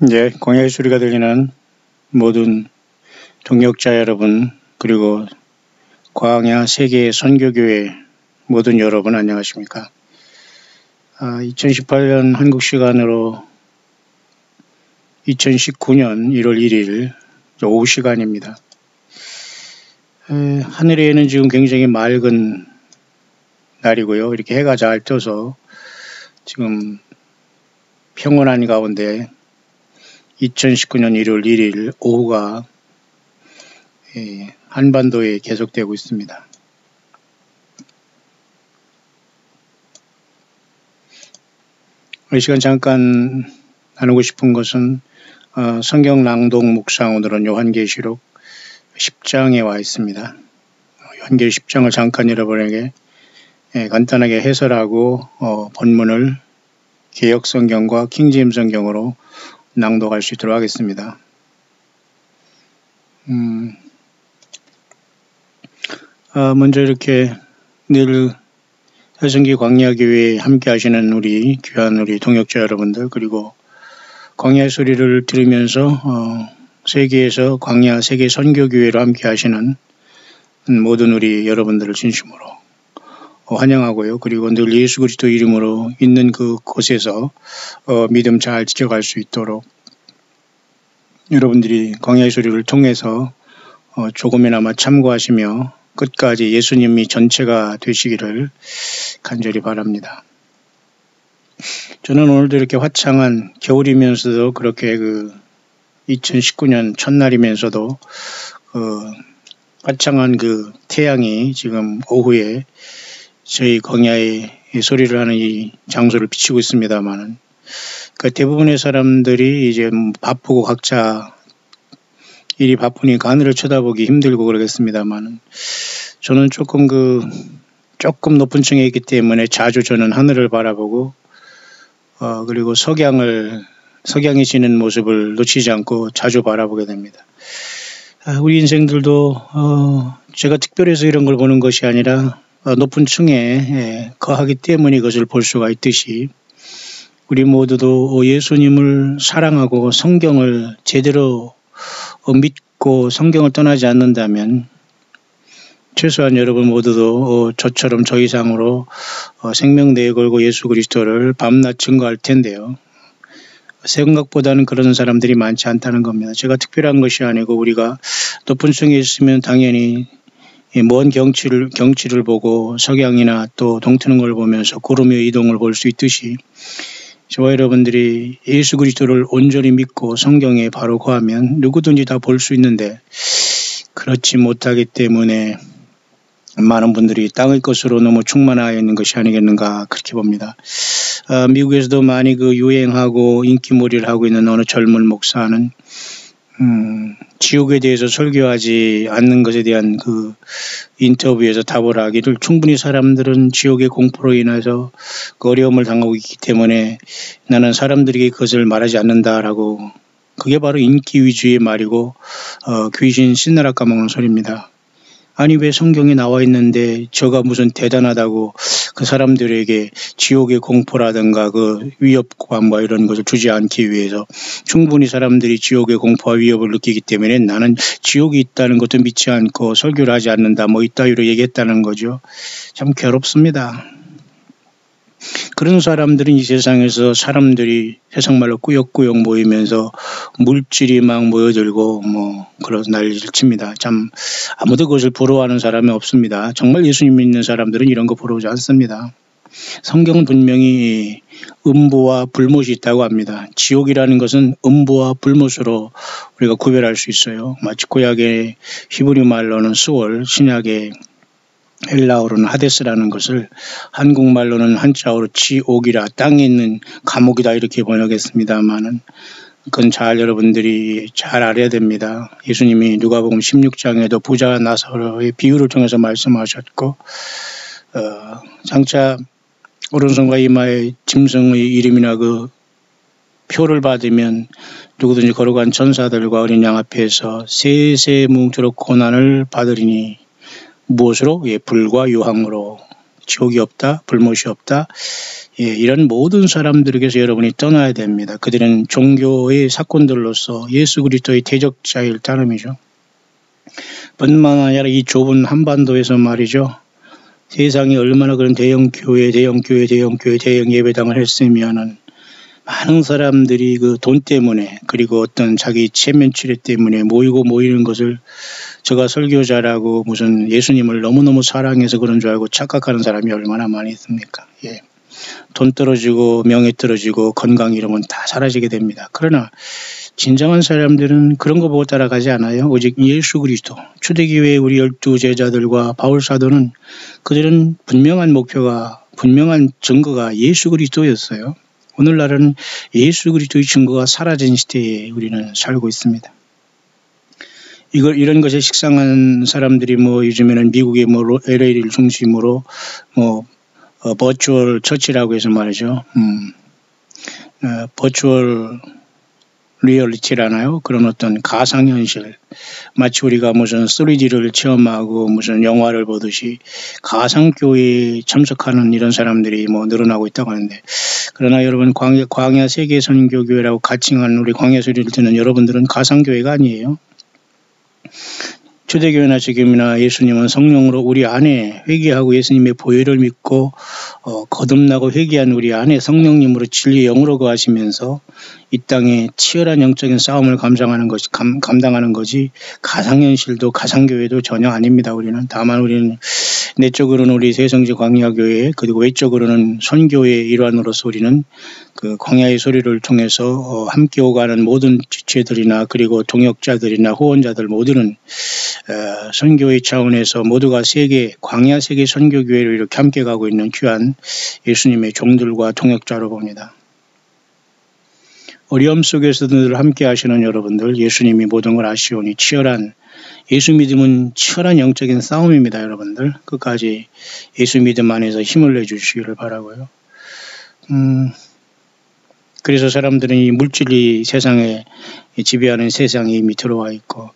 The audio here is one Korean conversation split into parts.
이제 광야의 소리가 들리는 모든 동역자 여러분, 그리고 광야 세계 선교교회 모든 여러분 안녕하십니까? 2018년 한국 시간으로 2019년 1월 1일 오후 시간입니다. 하늘에는 지금 굉장히 맑은 날이고요. 이렇게 해가 잘 떠서 지금 평온한 가운데 2019년 1월 1일 오후가 한반도에 계속되고 있습니다. 이 시간 잠깐 나누고 싶은 것은 성경 낭독 묵상, 오늘은 요한계시록 10장에 와 있습니다. 요한계시록 10장을 잠깐 여러분에게 간단하게 해설하고 본문을 개역성경과 킹제임스 성경으로 낭독할 수 있도록 하겠습니다. 먼저 이렇게 늘 해성기 광야교회에 함께 하시는 우리 귀한 우리 동역자 여러분들, 그리고 광야의 소리를 들으면서 세계에서 광야 세계 선교교회로 함께 하시는 모든 우리 여러분들을 진심으로 환영하고요. 그리고 늘 예수 그리스도 이름으로 있는 그곳에서 믿음 잘 지켜갈 수 있도록 여러분들이 광야의 소리를 통해서 조금이나마 참고하시며 끝까지 예수님이 전체가 되시기를 간절히 바랍니다. 저는 오늘도 이렇게 화창한 겨울이면서도 그렇게 2019년 첫날이면서도 화창한 태양이 지금 오후에 저희 광야의 소리를 하는 이 장소를 비치고 있습니다만은 대부분의 사람들이 이제 바쁘고 각자 일이 바쁘니까 하늘을 쳐다보기 힘들고 그러겠습니다만은 저는 조금 높은 층에 있기 때문에 자주 저는 하늘을 바라보고 그리고 석양이 지는 모습을 놓치지 않고 자주 바라보게 됩니다. 우리 인생들도 제가 특별해서 이런 걸 보는 것이 아니라 높은 층에 거하기 때문에 이것을 볼 수가 있듯이 우리 모두도 예수님을 사랑하고 성경을 제대로 믿고 성경을 떠나지 않는다면 최소한 여러분 모두도 저처럼 저 이상으로 생명 내걸고 예수 그리스도를 밤낮 증거할 텐데요. 생각보다는 그런 사람들이 많지 않다는 겁니다. 제가 특별한 것이 아니고 우리가 높은 층에 있으면 당연히 먼 경치를 보고 석양이나 또 동트는 걸 보면서 구름의 이동을 볼 수 있듯이 저와 여러분들이 예수 그리스도를 온전히 믿고 성경에 바로 거하면 누구든지 다 볼 수 있는데 그렇지 못하기 때문에 많은 분들이 땅의 것으로 너무 충만하여 있는 것이 아니겠는가 그렇게 봅니다. 미국에서도 많이 유행하고 인기몰이를 하고 있는 어느 젊은 목사는 지옥에 대해서 설교하지 않는 것에 대한 인터뷰에서 답을 하기를 충분히 사람들은 지옥의 공포로 인해서 어려움을 당하고 있기 때문에 나는 사람들에게 그것을 말하지 않는다라고. 그게 바로 인기 위주의 말이고 귀신 신나라 까먹는 소리입니다. 아니 왜 성경에 나와 있는데 저가 무슨 대단하다고 그 사람들에게 지옥의 공포라든가 위협감 이런 것을 주지 않기 위해서 충분히 사람들이 지옥의 공포와 위협을 느끼기 때문에 나는 지옥이 있다는 것도 믿지 않고 설교를 하지 않는다 이따위로 얘기했다는 거죠. 참 괴롭습니다. 그런 사람들은 이 세상에서 사람들이 세상말로 꾸역꾸역 모이면서 물질이 막 모여들고 그런 난리를 칩니다. 참 아무도 그것을 부러워하는 사람이 없습니다. 정말 예수님 믿는 사람들은 이런 거 부러워하지 않습니다. 성경은 분명히 음부와 불못이 있다고 합니다. 지옥이라는 것은 음부와 불못으로 우리가 구별할 수 있어요. 마치 구약의 히브리 말로는 수월, 신약의 헬라어로는 하데스라는 것을 한국말로는 한자어로 지옥이라 땅에 있는 감옥이다 이렇게 번역했습니다만은 그건 잘 여러분들이 잘 알아야 됩니다. 예수님이 누가복음 16장에도 부자 나사로의 비유를 통해서 말씀하셨고 장차 오른손과 이마에 짐승의 이름이나 표를 받으면 누구든지 걸어간 천사들과 어린 양 앞에서 세세 뭉토록 고난을 받으리니 무엇으로? 불과 유황으로 지옥이 없다, 불못이 없다. 예, 이런 모든 사람들에게서 여러분이 떠나야 됩니다. 그들은 종교의 사건들로서 예수 그리스도의 대적자일 따름이죠. 뿐만 아니라 이 좁은 한반도에서 말이죠. 세상이 얼마나 그런 대형 예배당을 했으면은 많은 사람들이 그 돈 때문에 그리고 어떤 자기 체면치레 때문에 모이는 것을 제가 설교자라고 무슨 예수님을 너무너무 사랑해서 그런 줄 알고 착각하는 사람이 얼마나 많이 있습니까? 예. 돈 떨어지고 명예 떨어지고 건강 이런 건 다 사라지게 됩니다. 그러나 진정한 사람들은 그런 거 보고 따라가지 않아요. 오직 예수 그리스도, 초대교회의 우리 12제자들과 바울 사도는 그들은 분명한 증거가 예수 그리스도였어요. 오늘날은 예수 그리스도의 증거가 사라진 시대에 우리는 살고 있습니다. 이런 것에 식상한 사람들이 요즘에는 미국의 LA를 중심으로 버추얼 처치라고 해서 말이죠. 버추얼 리얼리티라나요? 그런 어떤 가상현실. 마치 우리가 무슨 3D를 체험하고 무슨 영화를 보듯이 가상교회에 참석하는 이런 사람들이 늘어나고 있다고 하는데, 그러나 여러분 광야 세계선교교회라고 가칭한 우리 광야 소리를 듣는 여러분들은 가상교회가 아니에요. 초대교회나 지금이나 예수님은 성령으로 우리 안에 회개하고 예수님의 보혈을 믿고 거듭나고 회개한 우리 안에 성령님으로 진리의 영으로 거하시면서 이 땅에 치열한 영적인 싸움을 감당하는 거지 가상현실도 가상교회도 전혀 아닙니다. 다만 우리는 내적으로는 우리 새성지 광야교회, 그리고 외적으로는 선교의 일환으로서 우리는 그 광야의 소리를 통해서 함께 오가는 모든 지체들이나 그리고 동역자들이나 후원자들 모두는 선교의 차원에서 모두가 광야 세계 선교교회로 이렇게 함께 가고 있는 귀한 예수님의 종들과 동역자로 봅니다. 어려움 속에서도 늘 함께 하시는 여러분들, 예수님이 모든 걸 아시오니 예수 믿음은 치열한 영적인 싸움입니다. 여러분들 끝까지 예수 믿음 안에서 힘을 내주시기를 바라고요. 그래서 사람들은 이 물질이 세상에 지배하는 세상에 이미 들어와 있고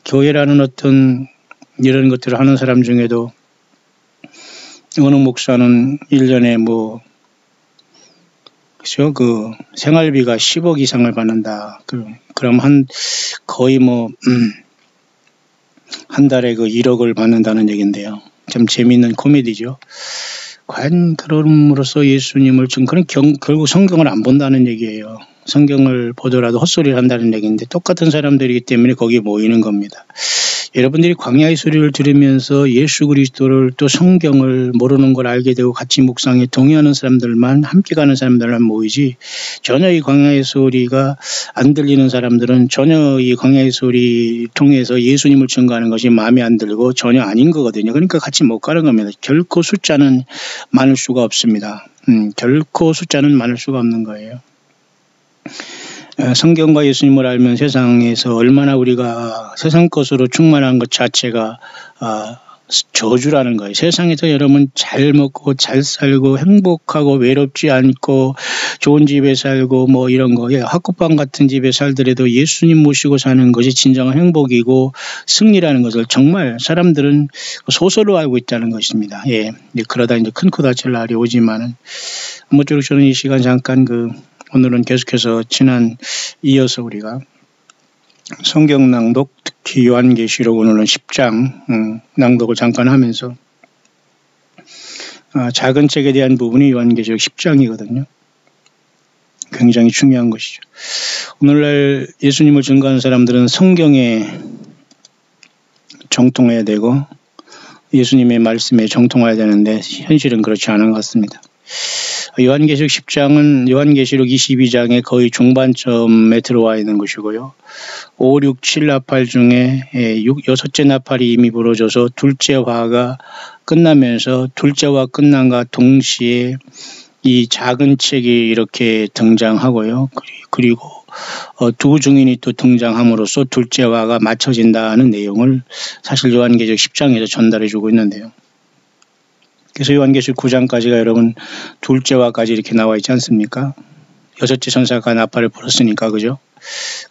교회라는 어떤 이런 것들을 하는 사람 중에도 어느 목사는 1년에 그죠? 그 생활비가 10억 이상을 받는다. 그럼 거의 한 달에 그 1억을 받는다는 얘기인데요. 참 재미있는 코미디죠. 과연 그럼으로써 예수님을 결국 성경을 안 본다는 얘기예요. 성경을 보더라도 헛소리를 한다는 얘기인데 똑같은 사람들이기 때문에 거기에 모이는 겁니다. 여러분들이 광야의 소리를 들으면서 예수 그리스도를 또 성경을 모르는 걸 알게 되고 같이 묵상에 동의하는 사람들만, 함께 가는 사람들만 모이지, 전혀 이 광야의 소리가 안 들리는 사람들은 전혀 이 광야의 소리 통해서 예수님을 증거하는 것이 마음에 안 들고 전혀 아닌 거거든요. 그러니까 같이 못 가는 겁니다. 결코 숫자는 많을 수가 없습니다. 결코 숫자는 많을 수가 없는 거예요. 성경과 예수님을 알면 세상에서 얼마나 우리가 세상 것으로 충만한 것 자체가 저주라는 거예요. 세상에서 여러분 잘 먹고 잘 살고 행복하고 외롭지 않고 좋은 집에 살고 이런 거, 학구방 같은 집에 살더라도 예수님 모시고 사는 것이 진정한 행복이고 승리라는 것을 정말 사람들은 소설로 알고 있다는 것입니다. 그러다 이제 큰 코 다칠 날이 오지만은 아무쪼록 저는 이 시간 잠깐 오늘은 계속해서 이어서 우리가 성경 낭독, 특히 요한계시록 오늘은 10장 낭독을 잠깐 하면서 작은 책에 대한 부분이 요한계시록 10장이거든요. 굉장히 중요한 것이죠. 오늘날 예수님을 증거하는 사람들은 성경에 정통해야 되고 예수님의 말씀에 정통해야 되는데 현실은 그렇지 않은 것 같습니다. 요한계시록 10장은 요한계시록 22장의 거의 중반점에 들어와 있는 것이고요. 5, 6, 7 나팔 중에 여섯째 나팔이 이미 부러져서 둘째 화가 끝나면서 둘째 화 끝난과 동시에 이 작은 책이 이렇게 등장하고요. 그리고 두 증인이 또 등장함으로써 둘째 화가 맞춰진다는 내용을 사실 요한계시록 10장에서 전달해 주고 있는데요. 그래서 요한계시록 9장까지가 여러분 둘째화까지 이렇게 나와 있지 않습니까? 여섯째 천사가 나팔을 불었으니까, 그죠?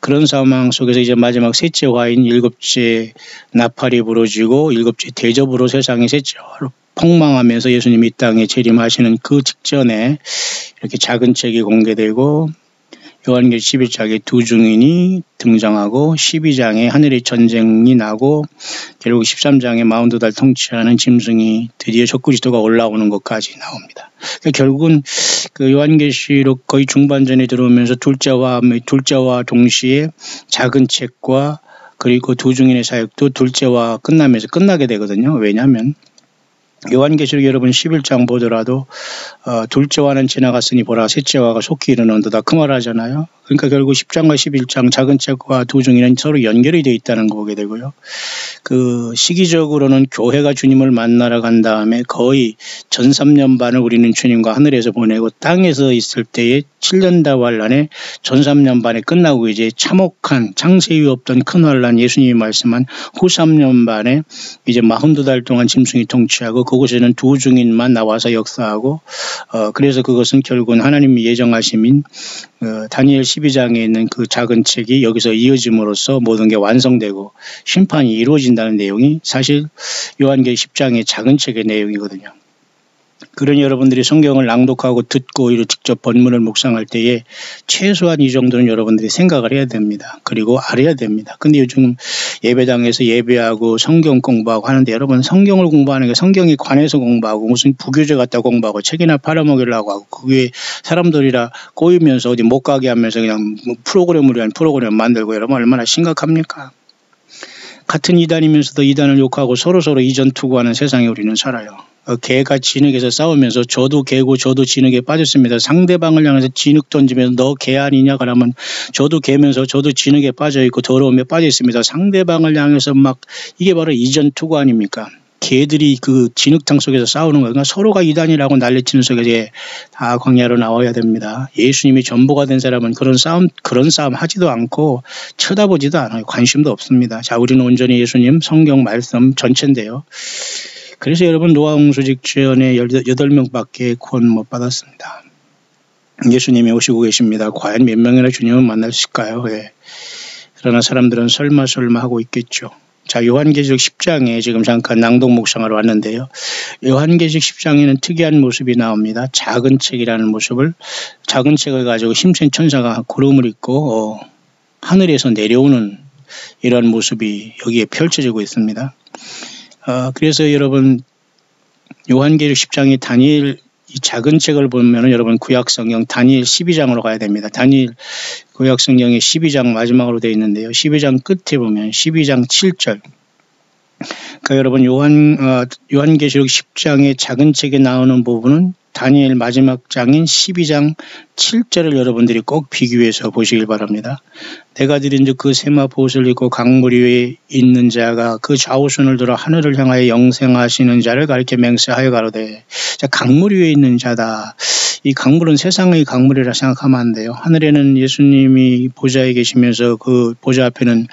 그런 상황 속에서 이제 마지막 셋째 화인 일곱째 나팔이 부러지고 일곱째 대접으로 세상의 셋째 화로 폭망하면서 예수님이 이 땅에 재림하시는 그 직전에 이렇게 작은 책이 공개되고 요한계시록 11장에 두 증인이 등장하고 12장에 하늘의 전쟁이 나고 결국 13장에 마운드달 통치하는 짐승이 드디어 적그리스도가 올라오는 것까지 나옵니다. 그러니까 결국은 그 요한계시록 거의 중반전에 들어오면서 둘째와 동시에 작은 책과 그리고 두 증인의 사역도 둘째와 끝나면서 끝나게 되거든요. 왜냐하면 요한계시록 여러분 11장 보더라도 둘째와는 지나갔으니 보라 셋째와가 속히 이르는도다 그 말 하잖아요. 그러니까 결국 10장과 11장 작은 책과 두 증인은 서로 연결이 되어 있다는 거 보게 되고요. 그 시기적으로는 교회가 주님을 만나러 간 다음에 거의 전 3년 반을 우리는 주님과 하늘에서 보내고 땅에서 있을 때에 7년다 환란에 전 3년 반에 끝나고 이제 참혹한 창세 이후 없던 큰 환란 예수님이 말씀한 후 3년 반에 이제 42달 동안 짐승이 통치하고 그곳에는 두 증인만 나와서 역사하고 그래서 그것은 결국은 하나님이 예정하심인 다니엘 12장에 있는 그 작은 책이 여기서 이어짐으로써 모든 게 완성되고 심판이 이루어진다는 내용이 사실 요한계시록 10장의 작은 책의 내용이거든요. 그러니 여러분들이 성경을 낭독하고 듣고 직접 본문을 묵상할 때에 최소한 이 정도는 여러분들이 생각을 해야 됩니다. 그리고 알아야 됩니다. 근데 요즘 예배당에서 예배하고 성경 공부하고 하는데 여러분 성경을 공부하는 게 성경에 관해서 공부하고 무슨 부교재 갖다 공부하고 책이나 팔아먹으려고 하고 그게 사람들이라 꼬이면서 어디 못 가게 하면서 그냥 프로그램을 위한 프로그램 만들고 여러분 얼마나 심각합니까? 같은 이단이면서도 이단을 욕하고 서로서로 이전 투구하는 세상에 우리는 살아요. 개가 진흙에서 싸우면서 저도 개고 저도 진흙에 빠졌습니다. 상대방을 향해서 진흙 던지면서 너 개 아니냐 그러면 저도 개면서 저도 진흙에 빠져있고 더러움에 빠져있습니다. 상대방을 향해서 막 이게 바로 이전 투구 아닙니까? 개들이 그 진흙탕 속에서 싸우는 거예요. 그러니까 서로가 이단이라고 난리치는 속에 다 광야로 나와야 됩니다. 예수님이 전부가 된 사람은 그런 싸움 하지도 않고 쳐다보지도 않아요. 관심도 없습니다. 자, 우리는 온전히 예수님 성경 말씀 전체인데요. 그래서 여러분 노아 홍수 직전에 18명밖에 구원 못 받았습니다. 예수님이 오시고 계십니다. 과연 몇 명이나 주님을 만났을까요? 예. 그러나 사람들은 설마 하고 있겠죠. 자, 요한계시록 10장에 지금 잠깐 낭독 묵상하러 왔는데요. 요한계시록 10장에는 특이한 모습이 나옵니다. 작은 책을 가지고 힘센 천사가 구름을 입고 하늘에서 내려오는 이런 모습이 여기에 펼쳐지고 있습니다. 그래서 여러분 요한계시록 10장의 다니엘 이 작은 책을 보면 여러분 구약성경 다니엘 12장으로 가야 됩니다. 다니엘 구약성경의 12장 마지막으로 되어 있는데요. 12장 끝에 보면 12장 7절 그러니까 여러분 요한계시록 10장의 작은 책에 나오는 부분은 다니엘 마지막 장인 12장 7절을 여러분들이 꼭 비교해서 보시길 바랍니다. 내가 드린 즉 그 세마포옷을 입고 강물 위에 있는 자가 그 좌우손을 들어 하늘을 향하여 영생하시는 자를 가리켜 맹세하여 가로되 자, 강물 위에 있는 자다. 이 강물은 세상의 강물이라 생각하면 안 돼요. 하늘에는 예수님이 보좌에 계시면서 그 보좌 앞에는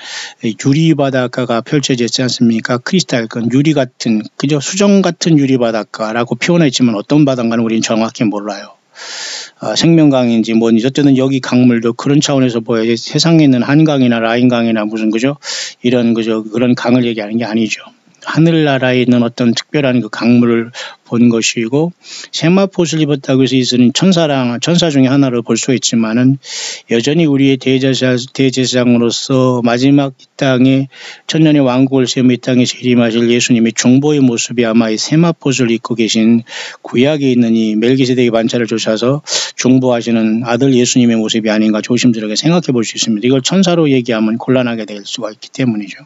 유리 바닷가가 펼쳐져 있지 않습니까? 크리스탈건 유리 같은 그저 수정 같은 유리 바닷가라고 표현했지만 어떤 바닷가는 우리는 정확히 몰라요. 생명강인지 뭔지 어쨌든 여기 강물도 그런 차원에서 보여야지 세상에 있는 한강이나 라인강이나 무슨 이런 그런 강을 얘기하는 게 아니죠. 하늘나라에 있는 어떤 특별한 그 강물을 본 것이고 세마포옷을 입었다고 해서 이는 천사 중에 하나를 볼 수 있지만은 여전히 우리의 대제사장으로서 마지막 이 땅에 천년의 왕국을 세우며 이 땅에 재림하실 예수님의 중보의 모습이 아마 이 세마포옷을 입고 계신 구약에 있는 이 멜기세덱의 반차를 쫓아서 중보하시는 아들 예수님의 모습이 아닌가 조심스럽게 생각해 볼 수 있습니다. 이걸 천사로 얘기하면 곤란하게 될 수가 있기 때문이죠.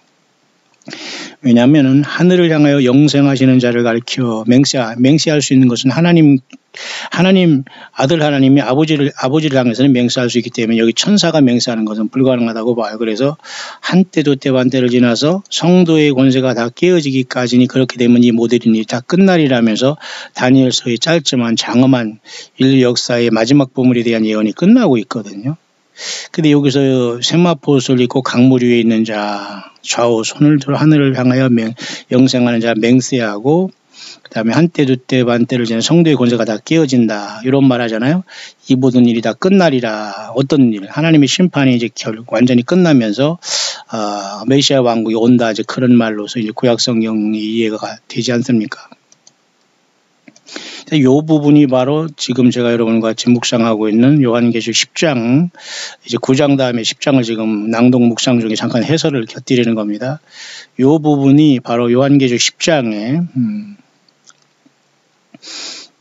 왜냐하면 하늘을 향하여 영생하시는 자를 가리켜 맹세할 수 있는 것은 하나님 아들 하나님이 아버지를 향해서는 맹세할 수 있기 때문에 여기 천사가 맹세하는 것은 불가능하다고 봐요. 그래서 한때 두때 반때를 지나서 성도의 권세가 다 깨어지기까지니 그렇게 되면 이 모든 일이 다 끝나리라면서 다니엘서의 짧지만 장엄한 인류 역사의 마지막 보물에 대한 예언이 끝나고 있거든요. 근데 여기서 세마포옷을 입고 강물 위에 있는 자 좌우 손을 들어 하늘을 향하여 영생하는 자 맹세하고 그 다음에 한때 두때 반때를 지나 성도의 권세가 다 깨어진다 이런 말 하잖아요. 이 모든 일이 다 끝나리라. 어떤 일? 하나님의 심판이 이제 결국 완전히 끝나면서 메시아 왕국이 온다 이제 그런 말로서 이제 구약 성경이 이해가 되지 않습니까? 이 부분이 바로 지금 제가 여러분과 같이 묵상하고 있는 요한계시록 10장, 이제 9장 다음에 10장을 지금 낭독 묵상 중에 잠깐 해설을 곁들이는 겁니다. 이 부분이 바로 요한계시록 10장에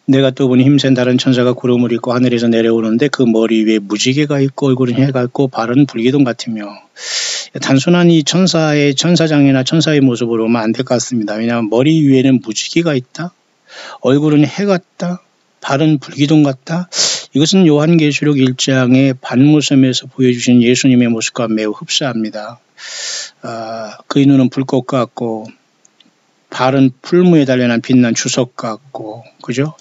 내가 또 보니 힘센 다른 천사가 구름을 입고 하늘에서 내려오는데 그 머리 위에 무지개가 있고 얼굴은 해가 있고 발은 불기둥 같으며, 단순한 이 천사장이나 천사의 모습으로 보면 안 될 것 같습니다. 왜냐하면 머리 위에는 무지개가 있다, 얼굴은 해 같다, 발은 불기둥 같다. 이것은 요한계시록 1장의 반모섬에서 보여주신 예수님의 모습과 매우 흡사합니다. 그의 눈은 불꽃 같고 발은 풀무에 단련한 빛난 주석 같고, 그죠?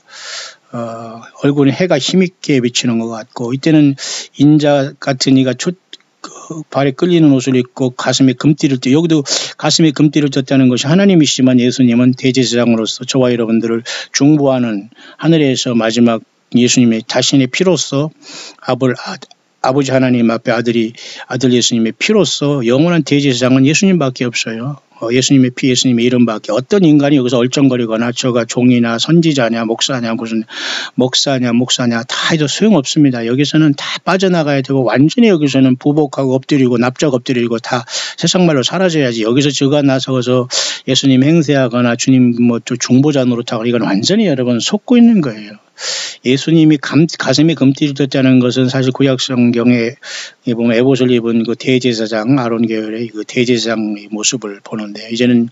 얼굴은 해가 힘있게 비치는 것 같고, 이때는 인자 같은 이가 발에 끌리는 옷을 입고 가슴에 금띠를 띠, 여기도 가슴에 금띠를 떴다는 것이 하나님이시지만 예수님은 대제사장으로서 저와 여러분들을 중보하는, 하늘에서 마지막 예수님의 자신의 피로써 아버지 하나님 앞에 아들 예수님의 피로써 영원한 대제사장은 예수님밖에 없어요. 예수님의 피, 예수님의 이름밖에. 어떤 인간이 여기서 얼쩡거리거나 저가 종이나 선지자냐 목사냐 무슨 목사냐 다 해도 소용없습니다. 여기서는 다 빠져나가야 되고, 완전히 여기서는 부복하고 엎드리고 납작 엎드리고 다 세상말로 사라져야지. 여기서 저가 나서서 예수님 행세하거나 주님 또 중보자 노릇하거나, 이건 완전히 여러분 속고 있는 거예요. 예수님이 가슴에 금띠를 떴다는 것은 사실 구약 성경에 보면 에봇을 입은 그 대제사장, 아론 계열의 그 대제사장의 모습을 보는데, 이제는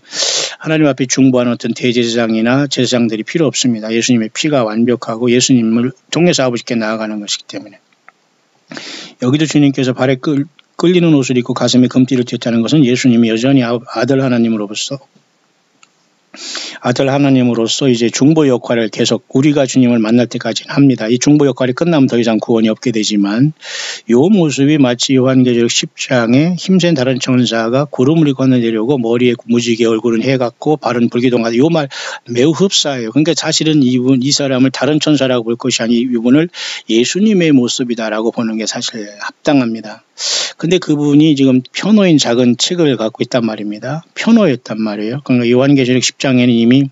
하나님 앞에 중보하는 어떤 대제사장이나 제사장들이 필요 없습니다. 예수님의 피가 완벽하고 예수님을 통해서 아버지께 나아가는 것이기 때문에. 여기도 주님께서 발에 끌리는 옷을 입고 가슴에 금띠를 떴다는 것은 예수님이 여전히 아들 하나님으로서 이제 중보 역할을 계속 우리가 주님을 만날 때까지는 합니다. 이 중보 역할이 끝나면 더 이상 구원이 없게 되지만, 이 모습이 마치 요한계시록 10장에 힘센 다른 천사가 구름을 입고 내려오고 머리에 무지개, 얼굴은 해 같고 발은 불기둥 같다. 이 말 매우 흡사해요. 그러니까 사실은 이 사람을 다른 천사라고 볼 것이 아니고 이분을 예수님의 모습이다라고 보는 게 사실 합당합니다. 근데 그분이 지금 표노인 작은 책을 갖고 있단 말입니다. 표노였단 말이에요. 그러니까 요한계시록 10장에는 이미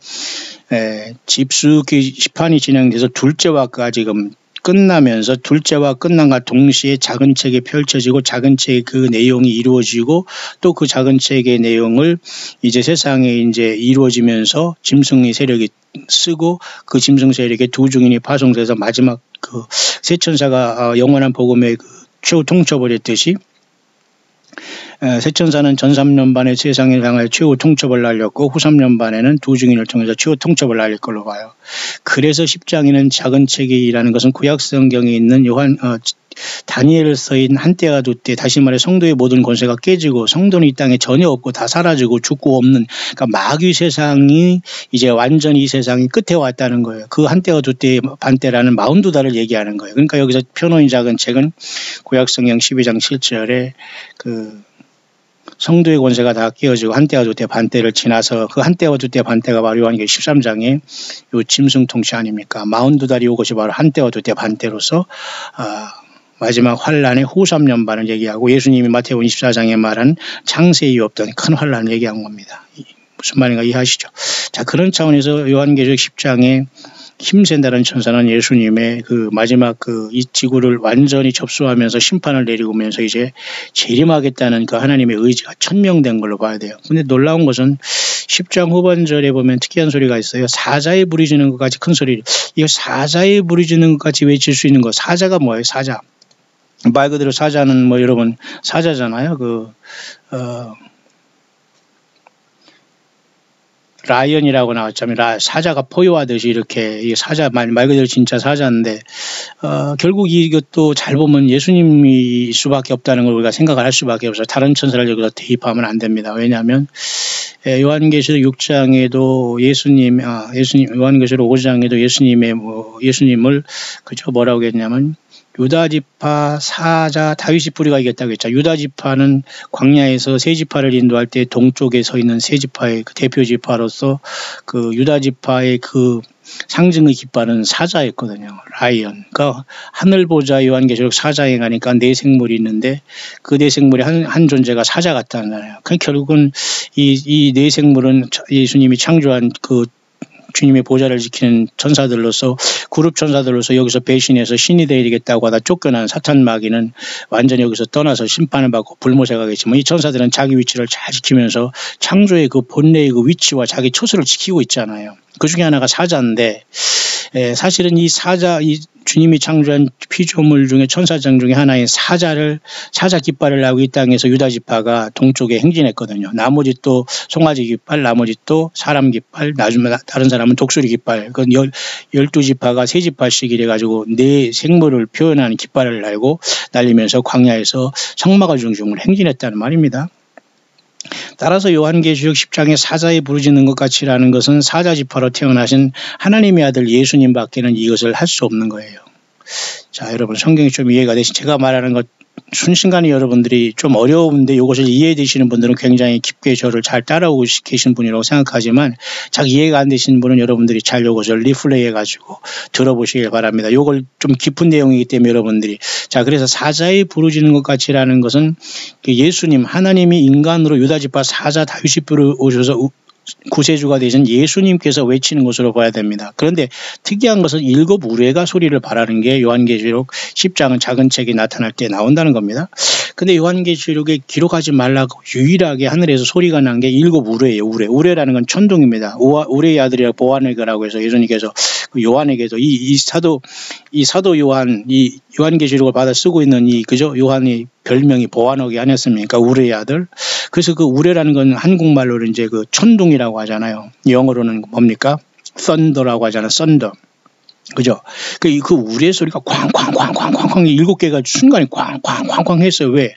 집수기 시판이 진행돼서 둘째화가 지금 끝나면서, 둘째화 끝난과 동시에 작은 책이 펼쳐지고 작은 책의 그 내용이 이루어지고, 또 그 작은 책의 내용을 이제 세상에 이제 이루어지면서 짐승의 세력이 쓰고, 그 짐승 세력의 두 증인이 파송돼서 마지막 그 세 천사가 영원한 복음의 그 최후 통첩을 했듯이, 새 천사는 전 3년 반에 세상을 향하여 최후 통첩을 날렸고, 후 3년 반에는 두 증인을 통해서 최후 통첩을 날릴 걸로 봐요. 그래서 10장에는 작은 책이라는 것은 구약 성경에 있는 다니엘서인 한때와 두때, 다시 말해 성도의 모든 권세가 깨지고 성도는 이 땅에 전혀 없고 다 사라지고 죽고 없는, 그러니까 마귀 세상이 이제 완전히 이 세상이 끝에 왔다는 거예요. 그 한때와 두때 반때라는 42달을 얘기하는 거예요. 그러니까 여기서 표노인 작은 책은 구약 성경 12장 7절에 그 성도의 권세가 다 깨어지고 한때와 두때 반때를 지나서, 그 한때와 두때 반때가 바로 요한계시록 13장의 요 짐승 통치 아닙니까? 42달이 오것이 바로 한때와 두때 반때로서 마지막 환란의 후 3년 반을 얘기하고, 예수님이 마태복음 24장에 말한 창세 이후 없던 큰 환란을 얘기한 겁니다. 무슨 말인가 이해하시죠? 자, 그런 차원에서 요한계시록 10장에 힘센다는 천사는 예수님의 그 마지막 이 지구를 완전히 접수하면서 심판을 내리고면서 이제 재림하겠다는 그 하나님의 의지가 천명된 걸로 봐야 돼요. 근데 놀라운 것은 10장 후반절에 보면 특이한 소리가 있어요. 사자의 부르짖는 것까지 큰 소리. 이거 사자의 부르짖는 것까지 외칠 수 있는 거. 사자가 뭐예요? 사자. 말 그대로 사자는 여러분 사자잖아요. 라이언이라고 나왔자면 사자가 포효하듯이 이렇게, 이 사자 말 그대로 진짜 사자인데, 결국 이것도 잘 보면 예수님이 수밖에 없다는 걸 우리가 생각을 할 수밖에 없어요. 다른 천사를 여기서 대입하면 안 됩니다. 왜냐하면 요한계시록 6장에도 요한계시록 5장에도 예수님을 그저 뭐라고 했냐면, 유다지파 사자 다윗이 뿌리가 이겼다고 했죠. 유다지파는 광야에서 세 지파를 인도할 때 동쪽에 서 있는 세 지파의 그 대표 지파로서 그 유다지파의 그 상징의 깃발은 사자였거든요. 라이언. 그러니까 하늘보자 요한계시록 사자에 가니까 네 생물이 있는데, 그 네 생물의 한 존재가 사자 같다는 거예요. 그러니까 결국은 이 네 생물은 예수님이 창조한 그 주님의 보좌를 지키는 천사들로서 그룹 천사들로서 여기서 배신해서 신이 되겠다고 하다 쫓겨난 사탄 마귀는 완전히 여기서 떠나서 심판을 받고 불못에 가겠지만 이 천사들은 자기 위치를 잘 지키면서 창조의 그 본래의 그 위치와 자기 처소를 지키고 있잖아요. 그 중에 하나가 사자인데 사실은 이 사자, 이 주님이 창조한 피조물 중에 천사장 중에 하나인 사자 깃발을 하고 이 땅에서 유다 지파가 동쪽에 행진했거든요. 나머지 또 송아지 깃발, 나머지 또 사람 깃발, 다른 사람은 독수리 깃발. 그 12지파가 3지파씩 이래가지고 네 생물을 표현하는 깃발을 달고 날리면서 광야에서 성막을 중심으로 행진했다는 말입니다. 따라서 요한계시록 10장에 사자에 부르짖는 것 같이라는 것은 사자지파로 태어나신 하나님의 아들 예수님밖에는 이것을 할 수 없는 거예요. 자, 여러분 성경이 좀 이해가 되신 제가 말하는 것 순식간에 여러분들이 좀 어려운데 이것을 이해되시는 분들은 굉장히 깊게 저를 잘 따라오고 계신 분이라고 생각하지만 잘 이해가 안 되시는 분은 여러분들이 잘 이것을 리플레이 해가지고 들어보시길 바랍니다. 이걸 좀 깊은 내용이기 때문에 여러분들이 자 그래서 사자에 부르짖는 것 같이라는 것은 예수님 하나님이 인간으로 유다지파 사자 다윗이 오셔서 구세주가 되신 예수님께서 외치는 것으로 봐야 됩니다. 그런데 특이한 것은 7 우레가 소리를 발하는 게 요한계시록 10장은 작은 책이 나타날 때 나온다는 겁니다. 근데 요한계시록에 기록하지 말라고 유일하게 하늘에서 소리가 난 게 7 우레예요. 우레라는 건 천둥입니다. 우레의 아들이라 보아네가라고 해서 예수님께서 요한에게도 이 사도 요한 이 요한계시록을 받아 쓰고 있는 요한이 별명이 보아너기 아니었습니까? 우레의 아들. 그래서 그 우레라는 건 한국말로는 이제 그 천둥이라고 하잖아요. 영어로는 뭡니까? thunder라고 하잖아요. thunder. 그죠? 그 우레 소리가 쾅쾅쾅쾅쾅쾅 7개가 순간에 쾅쾅쾅쾅 했어요. 왜?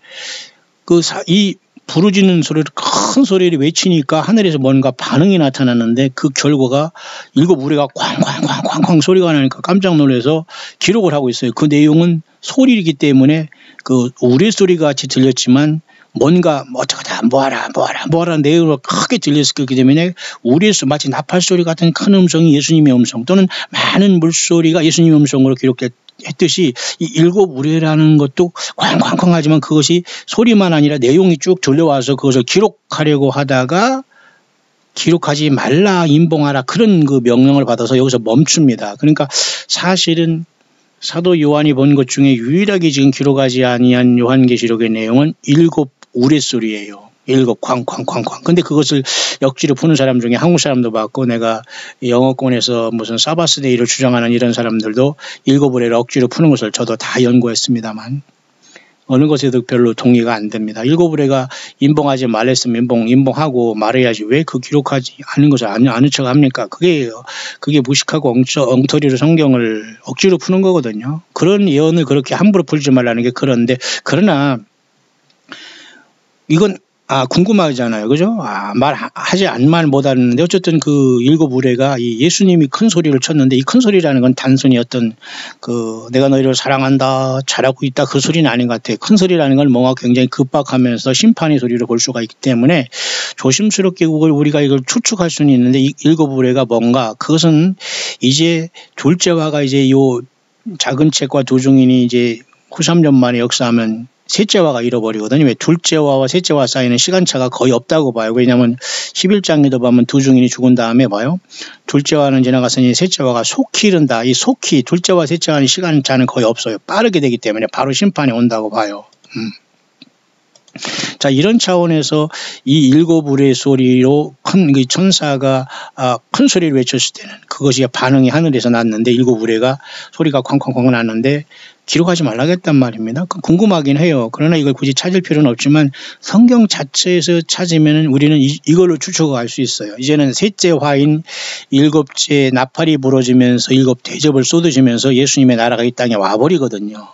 이 부르짖는 소리를 큰 소리를 외치니까 하늘에서 뭔가 반응이 나타났는데 그 결과가 7 우레가 쾅쾅쾅쾅쾅 소리가 나니까 깜짝 놀라서 기록을 하고 있어요. 그 내용은 소리이기 때문에 그 우레 소리 같이 들렸지만 뭔가 어쩌다 뭐하라 내용으로 크게 들렸을 거기 때문에 우레 소리 마치 나팔 소리 같은 큰 음성이 예수님의 음성 또는 많은 물소리가 예수님의 음성으로 기록했듯이 이 7 우레라는 것도 쾅쾅쾅 하지만 그것이 소리만 아니라 내용이 쭉 들려와서 그것을 기록하려고 하다가 기록하지 말라 임봉하라 그런 그 명령을 받아서 여기서 멈춥니다. 그러니까 사실은 사도 요한이 본 것 중에 유일하게 지금 기록하지 아니한 요한계시록의 내용은 7 우레소리예요. 7 쾅쾅쾅쾅. 근데 그것을 억지로 푸는 사람 중에 한국 사람도 봤고 내가 영어권에서 무슨 사바스데이를 주장하는 이런 사람들도 7 우레를 억지로 푸는 것을 저도 다 연구했습니다만 어느 것에도 별로 동의가 안 됩니다. 7 우레가 임봉하지 말랬으면 임봉하고 말해야지 왜 그 기록하지 않은 것을 아는 척 합니까? 그게 무식하고 엉터리로 성경을 억지로 푸는 거거든요. 그런 예언을 그렇게 함부로 풀지 말라는 게 그런데 그러나 이건 궁금하잖아요. 그죠? 말 못하는데 어쨌든 그 7 우레가 이 예수님이 큰 소리를 쳤는데 이 큰 소리라는 건 단순히 어떤 내가 너희를 사랑한다, 잘하고 있다 그 소리는 아닌 것 같아요. 큰 소리라는 건 뭔가 굉장히 급박하면서 심판의 소리를 볼 수가 있기 때문에 조심스럽게 우리가 이걸 추측할 수는 있는데 이 7 우레가 뭔가 그것은 이제 둘째화가 이제 요 작은 책과 두중인이 이제 후 3년 만에 역사하면 셋째화가 잃어버리거든요. 왜 둘째화와 셋째화 사이는 시간차가 거의 없다고 봐요. 왜냐하면 11장에도 보면 두 중인이 죽은 다음에 봐요. 둘째화는 지나갔으니 셋째화가 속히 이른다. 이 속히 둘째와 셋째화는 시간차는 거의 없어요. 빠르게 되기 때문에 바로 심판이 온다고 봐요. 자, 이런 차원에서 이 7 우레의 소리로 큰 천사가 큰 소리를 외쳤을 때는 그것이 반응이 하늘에서 났는데 7 우레가 소리가 쾅쾅쾅 났는데 기록하지 말라겠단 말입니다. 궁금하긴 해요. 그러나 이걸 굳이 찾을 필요는 없지만 성경 자체에서 찾으면 우리는 이걸로 추측할 수 있어요. 이제는 셋째 화인 7째 나팔이 부러지면서 7 대접을 쏟으시면서 예수님의 나라가 이 땅에 와버리거든요.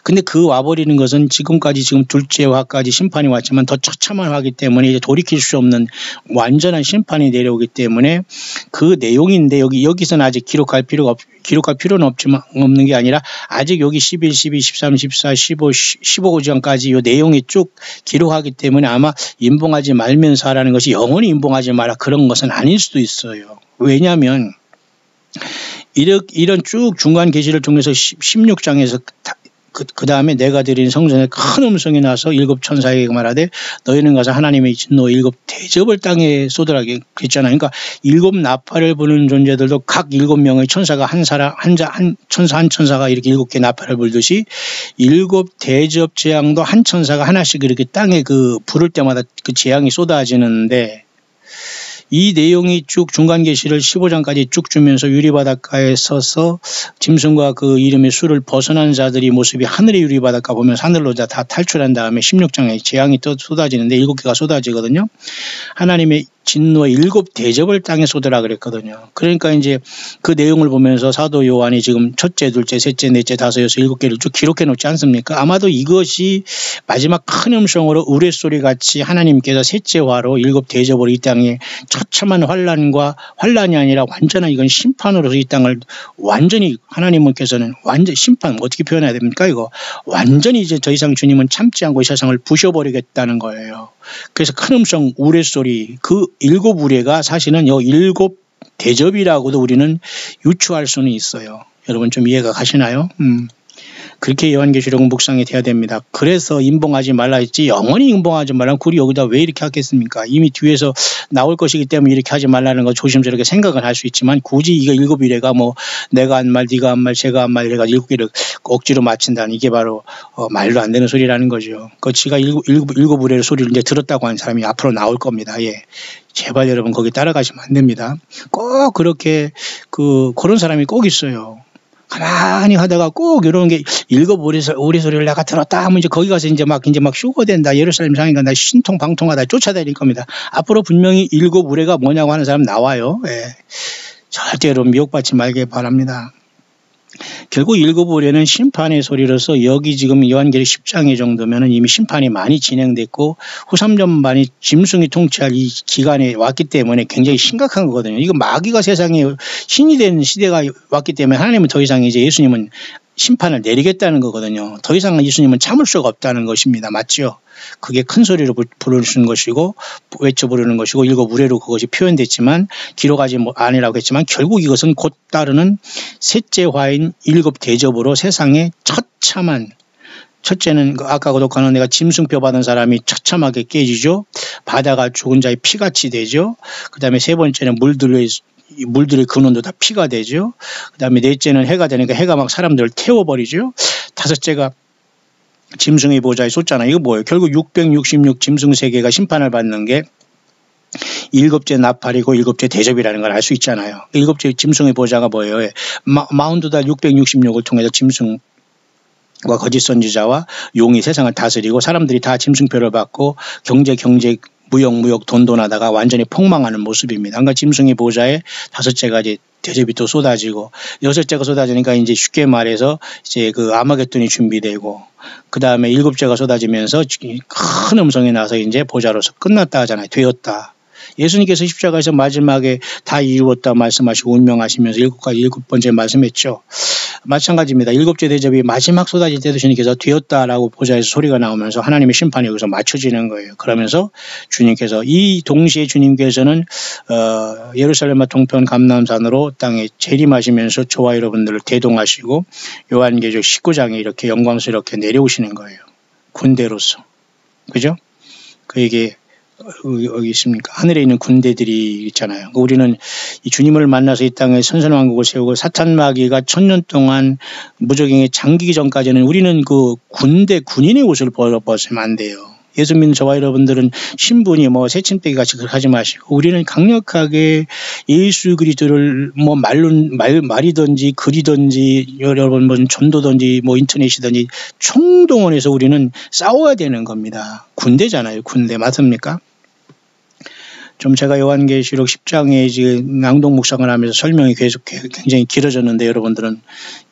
근데 그 와버리는 것은 지금 둘째 화까지 심판이 왔지만 더 처참한 화기 때문에 이제 돌이킬 수 없는 완전한 심판이 내려오기 때문에 그 내용인데 여기서는 아직 기록할 필요는 없는 게 아니라 아직 여기 11, 12, 13, 14, 15, 15장까지 이 내용이 쭉 기록하기 때문에 아마 임봉하지 말면서 하라는 것이 영원히 임봉하지 마라 그런 것은 아닐 수도 있어요. 왜냐하면 이런 쭉 중간 계시를 통해서 16장에서 그 다음에 내가 드린 성전에 큰 음성이 나서 일곱 천사에게 말하되 너희는 가서 하나님의 진노 일곱 대접을 땅에 쏟으라게 그랬잖아요. 그러니까 일곱 나팔을 부는 존재들도 각 일곱 명의 천사가 한 천사가 이렇게 일곱 개 나팔을 불듯이 일곱 대접 재앙도 한 천사가 하나씩 이렇게 땅에 그 부를 때마다 그 재앙이 쏟아지는데 이 내용이 쭉 중간 계시를 15장까지 쭉 주면서 유리바닷가에 서서 짐승과 그 이름의 수를 벗어난 자들이 모습이 하늘의 유리바닷가 보면서 하늘로 다 탈출한 다음에 16장에 재앙이 또 쏟아지는데 7개가 쏟아지거든요. 하나님의 진노의 일곱 대접을 땅에 쏟으라 그랬거든요. 그러니까 이제 그 내용을 보면서 사도 요한이 지금 첫째, 둘째, 셋째, 넷째, 다섯, 여섯, 일곱 개를 쭉 기록해 놓지 않습니까? 아마도 이것이 마지막 큰 음성으로 우레소리 같이 하나님께서 셋째 화로 일곱 대접으로 이 땅에 처참한 환란이 아니라 완전한 이건 심판으로서 이 땅을 완전히 하나님께서는 완전 심판 어떻게 표현해야 됩니까? 이거 완전히 이제 더 이상 주님은 참지 않고 이 세상을 부셔버리겠다는 거예요. 그래서 큰 음성 우레소리 그 일곱 우레가 사실은 요 일곱 대접이라고도 우리는 유추할 수는 있어요. 여러분 좀 이해가 가시나요? 그렇게 요한계시록은 묵상이 돼야 됩니다. 그래서 임봉하지 말라 했지 영원히 임봉하지 말라면 굳이 여기다 왜 이렇게 하겠습니까? 이미 뒤에서 나올 것이기 때문에 이렇게 하지 말라는 거 조심스럽게 생각은 할 수 있지만 굳이 이거 일곱 이래가 뭐 내가 한 말, 네가 한 말, 제가 한 말 이래가 일곱 개를 억지로 맞춘다는 이게 바로 말도 안 되는 소리라는 거죠. 그 지가 일곱 우레의 소리를 이제 들었다고 하는 사람이 앞으로 나올 겁니다. 예. 제발 여러분 거기 따라가시면 안 됩니다. 꼭 그렇게 그런 사람이 꼭 있어요. 가만히 하다가 꼭 이런 게 일곱 우리 소리를 내가 들었다 하면 이제 거기 가서 이제 막 휴거된다. 예루살렘 상인가 나 신통방통하다 쫓아다닐 겁니다. 앞으로 분명히 일곱 우레가 뭐냐고 하는 사람 나와요. 예. 절대로 미혹받지 말길 바랍니다. 결국 일곱 우레는 심판의 소리로서 여기 지금 요한계시록 10장의 정도면은 이미 심판이 많이 진행됐고 후삼전반이 짐승이 통치할 이 기간에 왔기 때문에 굉장히 심각한 거거든요. 이거 마귀가 세상에 신이 된 시대가 왔기 때문에 하나님은 더 이상 이제 예수님은 심판을 내리겠다는 거거든요. 더 이상 예수님은 참을 수가 없다는 것입니다. 맞죠? 그게 큰 소리로 부르는 것이고 외쳐 부르는 것이고 일곱 우레로 그것이 표현됐지만 기록하지 아니라고 했지만 결국 이것은 곧 따르는 셋째 화인 일곱 대접으로 세상에 처참한 첫째는 아까 고독하는 내가 짐승뼈 받은 사람이 처참하게 깨지죠. 바다가 죽은 자의 피같이 되죠. 그 다음에 세 번째는 물들의 근원도 다 피가 되죠. 그 다음에 넷째는 해가 되니까 해가 막 사람들을 태워버리죠. 다섯째가 짐승의 보좌에 쏟잖아요. 이거 뭐예요? 결국 666 짐승 세계가 심판을 받는 게 일곱째 나팔이고 일곱째 대접이라는 걸 알 수 있잖아요. 일곱째 짐승의 보좌가 뭐예요? 마운드달 666을 통해서 짐승과 거짓 선지자와 용이 세상을 다스리고 사람들이 다 짐승표를 받고 경제 무역 돈돈하다가 완전히 폭망하는 모습입니다. 그러니까 짐승의 보좌에 다섯째가 이제 대접이 또 쏟아지고 여섯째가 쏟아지니까 이제 쉽게 말해서 이제 그 아마겟돈이 준비되고 그 다음에 일곱째가 쏟아지면서 큰 음성이 나서 이제 보좌로서 끝났다 하잖아요. 되었다. 예수님께서 십자가에서 마지막에 다 이루었다 말씀하시고 운명하시면서 일곱 번째 말씀했죠. 마찬가지입니다. 일곱째 대접이 마지막 쏟아질 때도 주님께서 되었다라고 보좌에서 소리가 나오면서 하나님의 심판이 여기서 맞춰지는 거예요. 그러면서 주님께서 이 동시에 주님께서는 예루살렘과 동편 감람산으로 땅에 재림하시면서 저와 여러분들을 대동하시고 요한계시록 19장에 이렇게 영광스럽게 내려오시는 거예요. 군대로서. 그죠? 그에게 여기 있습니까? 하늘에 있는 군대들이 있잖아요. 우리는 이 주님을 만나서 이 땅에 선선왕국을 세우고 사탄 마귀가 1000년 동안 무적행에 잠기기 전까지는 우리는 그 군인의 옷을 벗으면 안 돼요. 예수 믿는 저와 여러분들은 신분이 새침대기 같이 그렇게 하지 마시고 우리는 강력하게 예수 그리스도를 말이든지 글이든지 여러분 전도든지 인터넷이든지 총동원해서 우리는 싸워야 되는 겁니다. 군대잖아요. 군대 맞습니까? 좀 제가 요한계시록 10장에 지금 낭독 묵상을 하면서 설명이 계속 굉장히 길어졌는데 여러분들은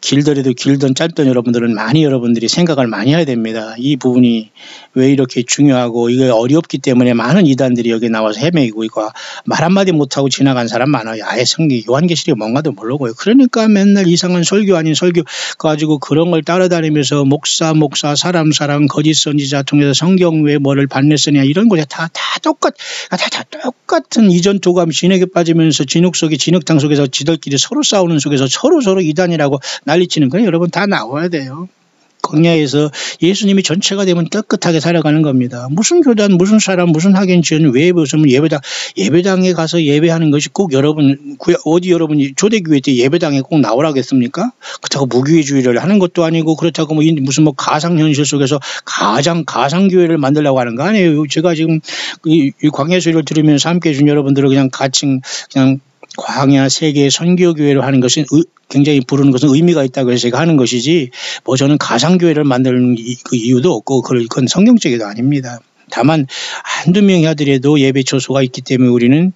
길더라도 길든 짧든 여러분들은 많이 여러분들이 생각을 많이 해야 됩니다. 이 부분이 왜 이렇게 중요하고 이게 어렵기 때문에 많은 이단들이 여기 나와서 헤매이고 이거 말 한마디 못하고 지나간 사람 많아요. 아예 요한계시록이 뭔가도 모르고요. 그러니까 맨날 이상한 설교 아닌 설교 가지고 그런 걸 따라다니면서 목사 사람 거짓 선지자 통해서 성경 왜 뭐를 반냈으냐 이런 거에 다 똑같은 이전 도감 진액에 빠지면서 진흙탕 속에서 지들끼리 서로 싸우는 속에서 서로 이단이라고 난리치는 거예요. 여러분 다 나와야 돼요. 광야에서 예수님이 전체가 되면 깨끗하게 살아가는 겁니다. 무슨 교단, 무슨 사람, 무슨 학연 지연 왜 무슨 예배당에 가서 예배하는 것이 꼭 여러분 어디 여러분이 초대교회 때 예배당에 꼭 나오라겠습니까? 그렇다고 무교회주의를 하는 것도 아니고 그렇다고 뭐 무슨 뭐 가상현실 속에서 가상교회를 만들려고 하는 거 아니에요. 제가 지금 이 광야 소리를 들으면서 함께 해준 여러분들을 그냥 광야 세계 선교교회를 하는 것은 굉장히 부르는 것은 의미가 있다고 해서 제가 하는 것이지 뭐 저는 가상교회를 만드는 그 이유도 없고 그건 성경적이도 아닙니다. 다만 한두 명이 하더라도 예배 처소가 있기 때문에 우리는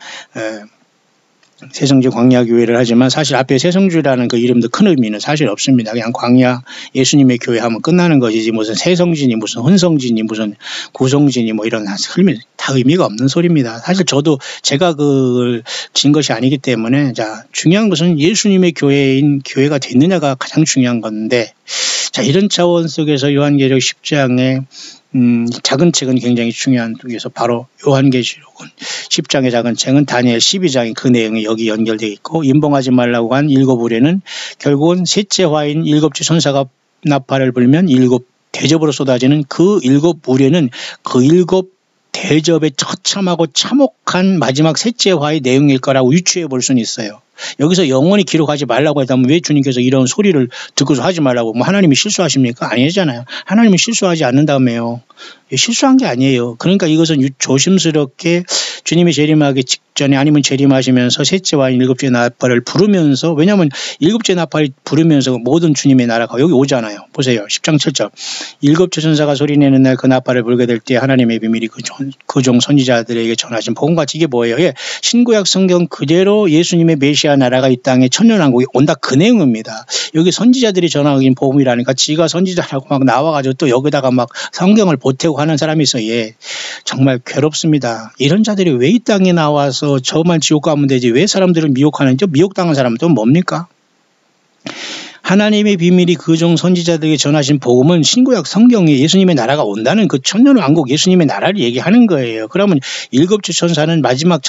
새성지 광야교회를 하지만 사실 앞에 새성지라는 그 이름도 큰 의미는 사실 없습니다. 그냥 광야 예수님의 교회 하면 끝나는 것이지 무슨 새성진이 무슨 혼성진이 무슨 구성진이 뭐 이런 다 의미가 없는 소리입니다. 사실 저도 제가 그걸 진 것이 아니기 때문에 자 중요한 것은 예수님의 교회가 됐느냐가 가장 중요한 건데 자 이런 차원 속에서 요한계시록 10장에 작은 책은 굉장히 중요한 쪽에서 바로 요한계시록은 10장의 작은 책은 다니엘 12장의 그 내용이 여기 연결되어 있고 임봉하지 말라고 한 7우레는 결국은 셋째 화인 7째 천사가 나팔을 불면 7 대접으로 쏟아지는 그 7우레는 그 7 대접의 처참하고 참혹한 마지막 셋째 화의 내용일 거라고 유추해 볼 수는 있어요. 여기서 영원히 기록하지 말라고 했다면 왜 주님께서 이런 소리를 듣고서 하지 말라고 뭐 하나님이 실수하십니까? 아니잖아요. 하나님이 실수하지 않는다며요. 실수한 게 아니에요. 그러니까 이것은 조심스럽게 주님이 재림하기 직전에 아니면 재림하시면서 셋째 와인 7째 나팔을 부르면서 왜냐하면 7째 나팔이 부르면서 모든 주님의 나라가 여기 오잖아요. 보세요. 10장 7절 7째 천사가 소리내는 날 그 나팔을 불게 될 때 하나님의 비밀이 그 종 선지자들에게 전하신 복음같이 이게 뭐예요? 예, 신구약 성경 그대로 예수님의 메시아 나라가 이 땅에 천년왕국이 온다 그 내용입니다. 여기 선지자들이 전하긴 복음이라니까 지가 선지자라고 막 나와가지고 또 여기다가 막 성경을 보태고 하는 사람이 있어. 예, 정말 괴롭습니다. 이런 자들이 왜 이 땅에 나와서 저만 지옥 가면 되지 왜 사람들을 미혹하는지 미혹당한 사람은 또 뭡니까? 하나님의 비밀이 그 종 선지자들에게 전하신 복음은 신구약 성경에 예수님의 나라가 온다는 그 천년왕국 예수님의 나라를 얘기하는 거예요. 그러면 7째 천사는 마지막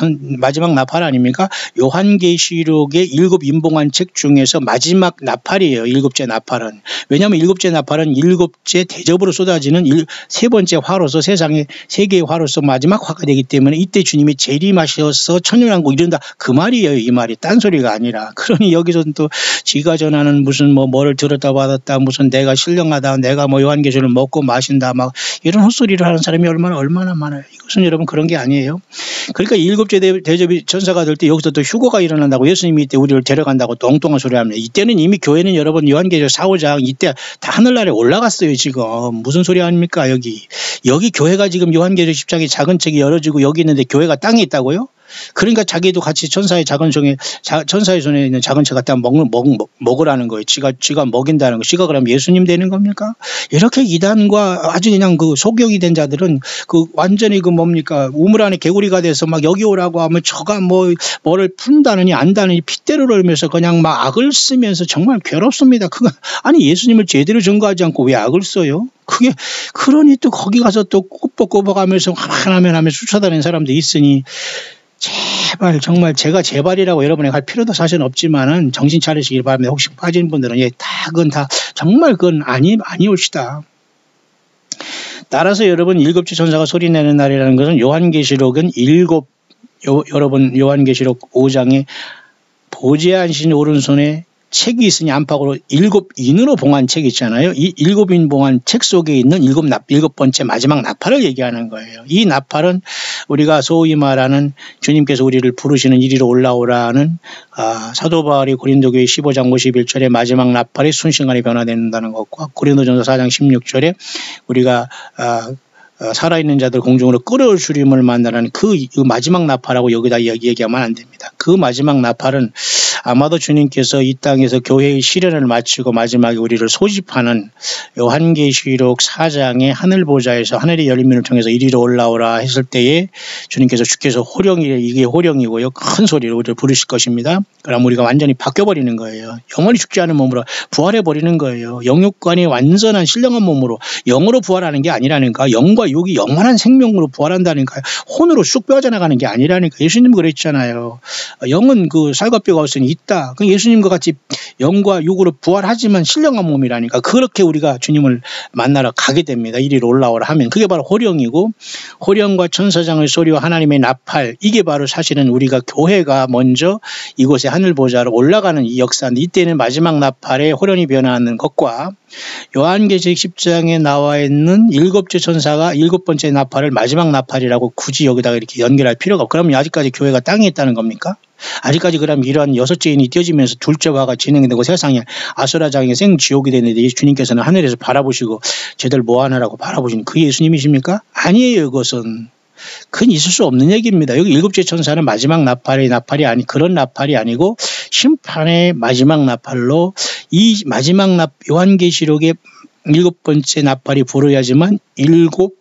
나팔 아닙니까? 요한계시록의 7 임봉한 책 중에서 마지막 나팔이에요. 7째 나팔은. 왜냐하면 7째 나팔은 7째 대접으로 쏟아지는 세 번째 화로서 세상의 세계의 화로서 마지막 화가 되기 때문에 이때 주님이 재림하셔서 천년왕국 이른다. 그 말이에요. 이 말이 딴소리가 아니라. 그러니 여기서는 또 지가 전하는 무슨 뭐를 들었다 받았다 무슨 내가 신령하다 내가 뭐 요한계시를 먹고 마신다 막 이런 헛소리를 하는 사람이 얼마나 많아요. 이것은 여러분 그런 게 아니에요. 그러니까 7째 대접이 천사가 될 때 여기서 또 휴거가 일어난다고 예수님이 이때 우리를 데려간다고 또 엉뚱한 소리 합니다. 이때는 이미 교회는 여러분 요한계시록 4, 5장 이때 다 하늘나라에 올라갔어요. 지금 무슨 소리 아닙니까? 여기 교회가 지금 요한계시록 10장에 작은 책이 열어지고 여기 있는데 교회가 땅에 있다고요? 그러니까 자기도 같이 천사의 손에 있는 작은 책 갖다 먹으라는 거예요. 지가 먹인다는 거. 지가 그러면 예수님 되는 겁니까? 이렇게 이단과 아주 그냥 그 소경이 된 자들은 그 완전히 그 뭡니까? 우물 안에 개구리가 돼서 막 여기 오라고 하면 저가 뭐를 푼다느니 안다느니 핏대를 흘면서 그냥 막 악을 쓰면서 정말 괴롭습니다. 아니 예수님을 제대로 증거하지 않고 왜 악을 써요? 그러니 또 거기 가서 또 꼬박꼬박하면서 하나면 쫓아다니는 사람도 있으니 제발 정말 제가 제발이라고 여러분에게 할 필요도 사실 없지만은 정신 차리시길 바랍니다. 혹시 빠진 분들은 그건 다 정말 그건 아니올시다. 따라서 여러분 7째 천사가 소리내는 날이라는 것은 요한계시록은 여러분 요한계시록 5장에 보좌에 앉으신 오른손에 책이 있으니 안팎으로 7인으로 봉한 책이 있잖아요. 이 7인 봉한 책 속에 있는 7번째 마지막 나팔을 얘기하는 거예요. 이 나팔은 우리가 소위 말하는 주님께서 우리를 부르시는 이리로 올라오라는 사도 바울이 고린도교회 15장 51절에 마지막 나팔이 순식간에 변화된다는 것과 고린도전서 4장 16절에 우리가 살아있는 자들 공중으로 끌어올 주님을 만나라는 그 마지막 나팔하고 여기다 얘기하면 안 됩니다. 그 마지막 나팔은 아마도 주님께서 이 땅에서 교회의 시련을 마치고 마지막에 우리를 소집하는 요한계시록 4장의 하늘 보좌에서 하늘의 열림을 통해서 이리로 올라오라 했을 때에 주님께서 주께서 이게 호령이고요. 큰 소리로 우리를 부르실 것입니다. 그럼 우리가 완전히 바뀌어버리는 거예요. 영원히 죽지 않은 몸으로 부활해버리는 거예요. 영육관이 완전한 신령한 몸으로 영으로 부활하는 게 아니라니까 영과 육이 영원한 생명으로 부활한다니까요. 혼으로 쑥 빠져나가는 게 아니라니까. 예수님 그랬잖아요. 영은 그 살과 뼈가 없으니 있다. 그 예수님과 같이 영과 육으로 부활하지만 신령한 몸이라니까. 그렇게 우리가 주님을 만나러 가게 됩니다. 이리로 올라오라 하면. 그게 바로 호령이고, 호령과 천사장의 소리와 하나님의 나팔, 이게 바로 사실은 우리가 교회가 먼저 이곳에 하늘 보좌로 올라가는 이 역사인데, 이때는 마지막 나팔에 호령이 변화하는 것과 요한계시록 10장에 나와 있는 일곱째 천사가 일곱 번째 나팔을 마지막 나팔이라고 굳이 여기다가 이렇게 연결할 필요가 없고, 그러면 아직까지 교회가 땅에 있다는 겁니까? 아직까지 그럼 이러한 여섯째 인이 띄어지면서 둘째 화가 진행이 되고 세상에 아수라장이 생지옥이 되는데 주님께서는 하늘에서 바라보시고 쟤들 뭐하느라고 바라보시는 그 예수님이십니까? 아니에요. 그것은 그건 있을 수 없는 얘기입니다. 여기 일곱째 천사는 마지막 나팔이 아니 그런 나팔이 아니고 심판의 마지막 나팔로, 이 마지막 요한계시록의 일곱 번째 나팔이 불어야지만 일곱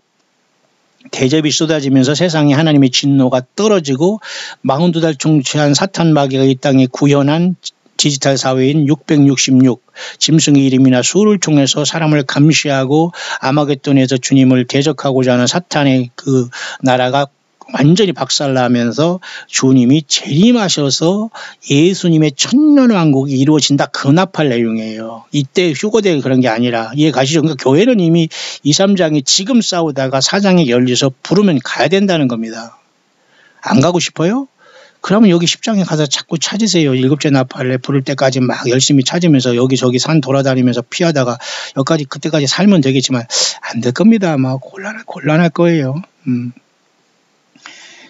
대접이 쏟아지면서 세상에 하나님의 진노가 떨어지고 42달 총치한 사탄 마귀가 이 땅에 구현한 디지털 사회인 666 짐승의 이름이나 수를 통해서 사람을 감시하고 아마겟돈에서 주님을 대적하고자 하는 사탄의 그 나라가 완전히 박살나면서 주님이 재림하셔서 예수님의 천년왕국이 이루어진다. 그 나팔 내용이에요. 이때 휴거될 그런 게 아니라 이해 가시죠? 그러니까 교회는 이미 2, 3장이 지금 싸우다가 4장에 열려서 부르면 가야 된다는 겁니다. 안 가고 싶어요? 그러면 여기 10장에 가서 자꾸 찾으세요. 일곱째 나팔을 부를 때까지 막 열심히 찾으면서 여기저기 산 돌아다니면서 피하다가 여기까지 그때까지 살면 되겠지만 안 될 겁니다. 아마 곤란할 거예요.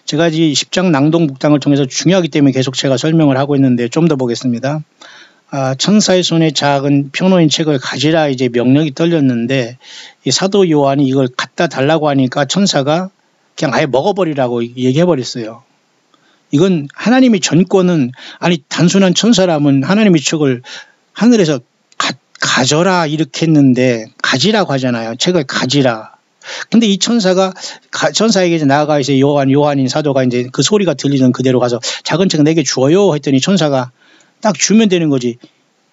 제가 이 10장 낭독 묵상을 통해서 중요하기 때문에 계속 제가 설명을 하고 있는데 좀 더 보겠습니다. 천사의 손에 작은 표노인 책을 가지라 이제 명령이 떨렸는데 이 사도 요한이 이걸 갖다 달라고 하니까 천사가 그냥 아예 먹어버리라고 얘기해버렸어요. 이건 하나님의 전권은, 아니 단순한 천사라면 하나님의 책을 하늘에서 가져라 이렇게 했는데 가지라고 하잖아요. 책을 가지라. 근데 이 천사에게 이제 나아가 이제 요한인 사도가 이제 그 소리가 들리는 그대로 가서 작은 책 내게 주어요 했더니 천사가 딱 주면 되는 거지.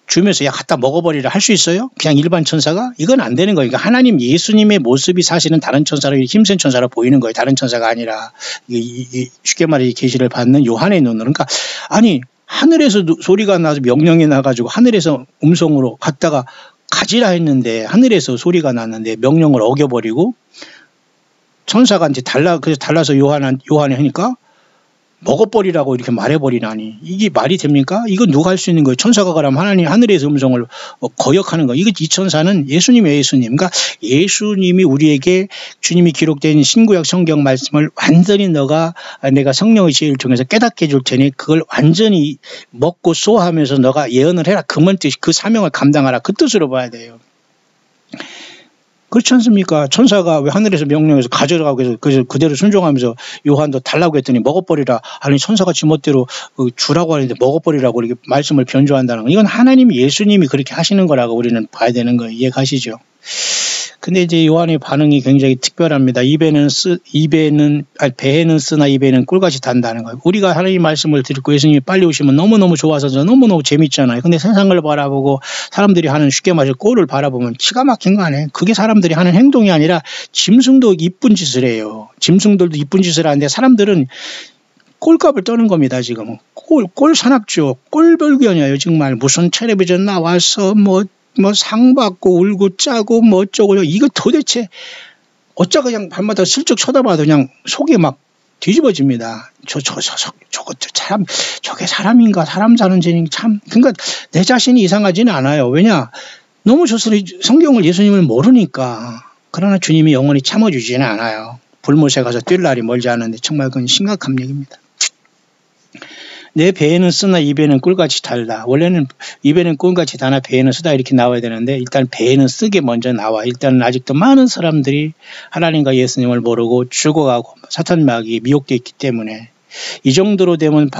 주면서 야 갖다 먹어버리라 할 수 있어요? 그냥 일반 천사가? 이건 안 되는 거예요. 그러니까 하나님 예수님의 모습이 사실은 다른 천사로 힘센 천사로 보이는 거예요. 다른 천사가 아니라 쉽게 말해 계시를 받는 요한의 눈으로. 그러니까 아니 하늘에서 소리가 나서 명령이 나가지고 하늘에서 음성으로 갖다가 가지라 했는데 하늘에서 소리가 났는데 명령을 어겨버리고 천사가 이제 그래서 달라서 요한이 하니까 먹어버리라고 이렇게 말해버리나니 이게 말이 됩니까? 이건 누가 할 수 있는 거예요? 천사가 그러면 하나님 하늘에서 음성을 거역하는 거예요. 이 천사는 예수님이에요. 예수님. 그러니까 예수님이 우리에게 주님이 기록된 신구약 성경 말씀을 완전히 내가 성령의 지혜를 통해서 깨닫게 해줄 테니 그걸 완전히 먹고 소화하면서 너가 예언을 해라. 그 사명을 감당하라. 그 뜻으로 봐야 돼요. 그렇지 않습니까? 천사가 왜 하늘에서 명령해서 가져가고 해서 그대로 순종하면서 요한도 달라고 했더니 먹어버리라. 아니 천사가 지멋대로 주라고 하는데 먹어버리라고 이렇게 말씀을 변조한다는 거. 이건 하나님 예수님이 그렇게 하시는 거라고 우리는 봐야 되는 거예요. 이해가시죠? 근데 이제 요한의 반응이 굉장히 특별합니다. 배에는 쓰나 입에는 꿀같이 단다는 거예요. 우리가 하나님 말씀을 듣고 예수님이 빨리 오시면 너무너무 좋아서 너무너무 재밌잖아요. 근데 세상을 바라보고 사람들이 하는 쉽게 말해서 꼴을 바라보면 기가 막힌 거 아니에요. 그게 사람들이 하는 행동이 아니라 짐승도 이쁜 짓을 해요. 짐승들도 이쁜 짓을 하는데 사람들은 꼴값을 떠는 겁니다. 지금 꼴 산악죠. 꼴불견이에요. 정말 무슨 텔레비전 나와서 뭐 상 받고 울고 짜고 뭐 어쩌고 이거 도대체 어쩌고 그냥 밤마다 슬쩍 쳐다봐도 그냥 속이 막 뒤집어집니다. 저게 사람인가? 사람 사는 죄는 참. 그러니까 내 자신이 이상하지는 않아요. 왜냐? 너무 성경을 예수님을 모르니까. 그러나 주님이 영원히 참아주지는 않아요. 불못에 가서 뛸 날이 멀지 않은데 정말 그건 심각한 얘기입니다. 내 배에는 쓰나 입에는 꿀같이 달다. 원래는 입에는 꿀같이 다나 배에는 쓰다 이렇게 나와야 되는데 일단 배에는 쓰게 먼저 나와. 일단은 아직도 많은 사람들이 하나님과 예수님을 모르고 죽어가고 사탄 마귀에 미혹되어 있기 때문에 이 정도로 되면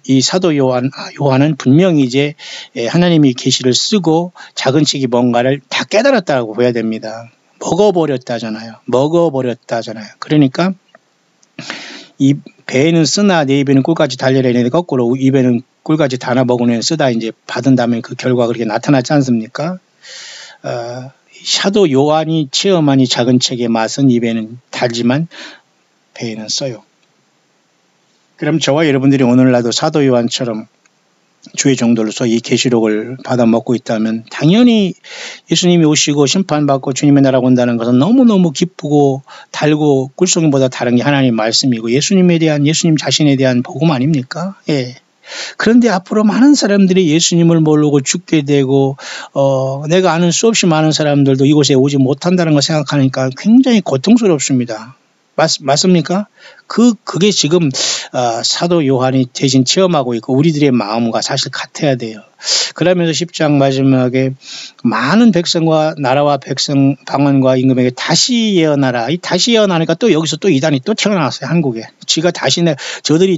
이 사도 요한은 분명히 이제 하나님이 계시를 쓰고 작은 책이 뭔가를 다 깨달았다고 봐야 됩니다. 먹어버렸다잖아요. 그러니까 이 배에는 쓰나 내 입에는 꿀같이 달려라 했는데 거꾸로 입에는 꿀같이 다나 먹으면 쓰다 이제 받은 다음에 그 결과가 그렇게 나타나지 않습니까? 사도 요한이 체험한 이 작은 책의 맛은 입에는 달지만 배에는 써요. 그럼 저와 여러분들이 오늘날도 사도 요한처럼 주의 종들로서 이 계시록을 받아 먹고 있다면 당연히 예수님이 오시고 심판받고 주님의 나라가 온다는 것은 너무너무 기쁘고 달고 꿀송이보다 다른 게 하나님 말씀이고 예수님 자신에 대한 복음 아닙니까? 예. 그런데 앞으로 많은 사람들이 예수님을 모르고 죽게 되고 내가 아는 수없이 많은 사람들도 이곳에 오지 못한다는 걸 생각하니까 굉장히 고통스럽습니다. 맞습니까? 그게 지금 사도 요한이 대신 체험하고 있고 우리들의 마음과 사실 같아야 돼요. 그러면서 10장 마지막에 많은 백성과 나라와 백성 방언과 임금에게 다시 예언하라. 이 다시 예언하니까 또 여기서 또 이단이 또 태어났어요. 한국에. 지가 다시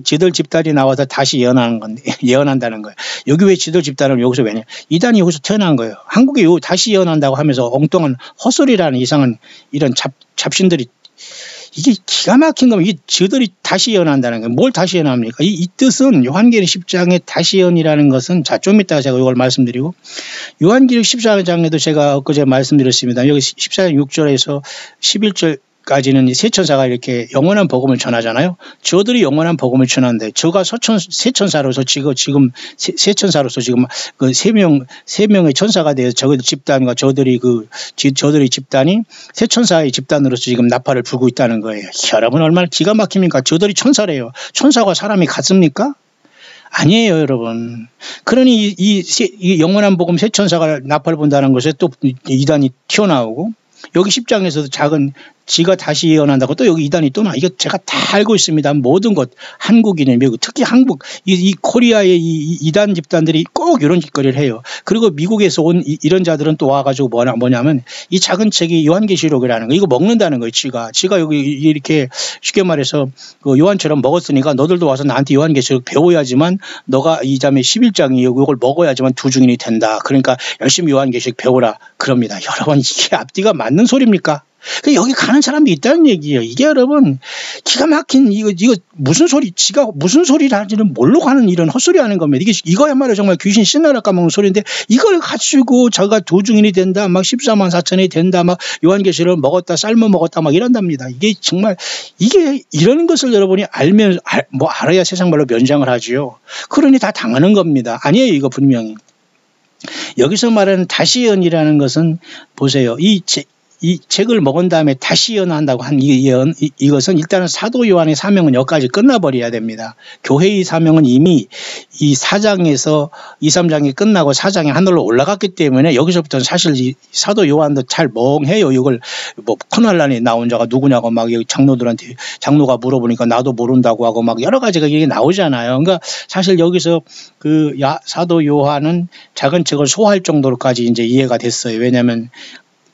지들 집단이 나와서 다시 예언하는 건데 예언한다는 거예요. 여기 왜 지들 집단을 여기서 왜냐? 이단이 여기서 태어난 거예요. 한국에 다시 예언한다고 하면서 엉뚱한 헛소리라는 이상한 이런 잡신들이 이게 기가 막힌 거면 이게 저들이 다시 예언한다는 거예요. 뭘 다시 예언합니까? 이 뜻은 요한계시록 10장의 다시 예언이라는 것은 좀 이따가 제가 이걸 말씀드리고 요한계시록 14장에도 제가 엊그제 말씀드렸습니다. 여기 14장 6절에서 11절까지는 세 천사가 이렇게 영원한 복음을 전하잖아요. 저들이 영원한 복음을 전하는데 저가 세 천사로서 지금 세 천사로서 지금 그 세 명의 천사가 되어 저들 집단과 저들이 집단이 세 천사의 집단으로서 지금 나팔을 불고 있다는 거예요. 여러분 얼마나 기가 막힙니까? 저들이 천사래요. 천사와 사람이 같습니까? 아니에요, 여러분. 그러니 이 영원한 복음 세 천사가 나팔을 분다는 것에 또 이단이 튀어나오고 여기 10장에서도 지가 다시 예언한다고 또 여기 이단이 또 이거 제가 다 알고 있습니다. 모든 것 한국인의 미국 특히 한국 이 코리아의 이 이단 집단들이 꼭 이런 짓거리를 해요. 그리고 미국에서 온 이런 자들은 또 와가지고 뭐냐면 이 작은 책이 요한계시록이라는 거 이거 먹는다는 거예요. 지가 여기 이렇게 쉽게 말해서 그 요한처럼 먹었으니까 너들도 와서 나한테 요한계시록 배워야지만 너가 이 다음에 11장이 이걸 먹어야지만 두 증인이 된다. 그러니까 열심히 요한계시록 배우라 그럽니다. 여러분 이게 앞뒤가 맞는 소리입니까? 여기 가는 사람이 있다는 얘기예요. 이게 여러분 기가 막힌 이거 무슨 소리 지가 무슨 소리를 하지는 뭘로 가는 이런 헛소리 하는 겁니다. 이거야말로 정말 귀신 신나라 까먹는 소리인데 이걸 가지고 자기가 도중인이 된다 막 14만 4천이 된다 막 요한계시록을 먹었다 삶아 먹었다 막 이런답니다. 이게 정말 이게 이런 것을 여러분이 알아야 세상 말로 면장을 하지요. 그러니 다 당하는 겁니다. 아니에요 이거 분명히. 여기서 말하는 다시 예언이라는 것은 보세요. 이 책을 먹은 다음에 다시 예언한다고 한 이것은 일단은 사도 요한의 사명은 여기까지 끝나버려야 됩니다. 교회의 사명은 이미 이 4장에서 2, 3장이 끝나고 4장에 하늘로 올라갔기 때문에 여기서부터는 사실 이 사도 요한도 잘 멍해요. 이걸 코날란에 나온 자가 누구냐고 막 여기 장로가 물어보니까 나도 모른다고 하고 막 여러 가지가 이게 나오잖아요. 그러니까 사실 여기서 사도 요한은 작은 책을 소화할 정도로까지 이제 이해가 됐어요. 왜냐하면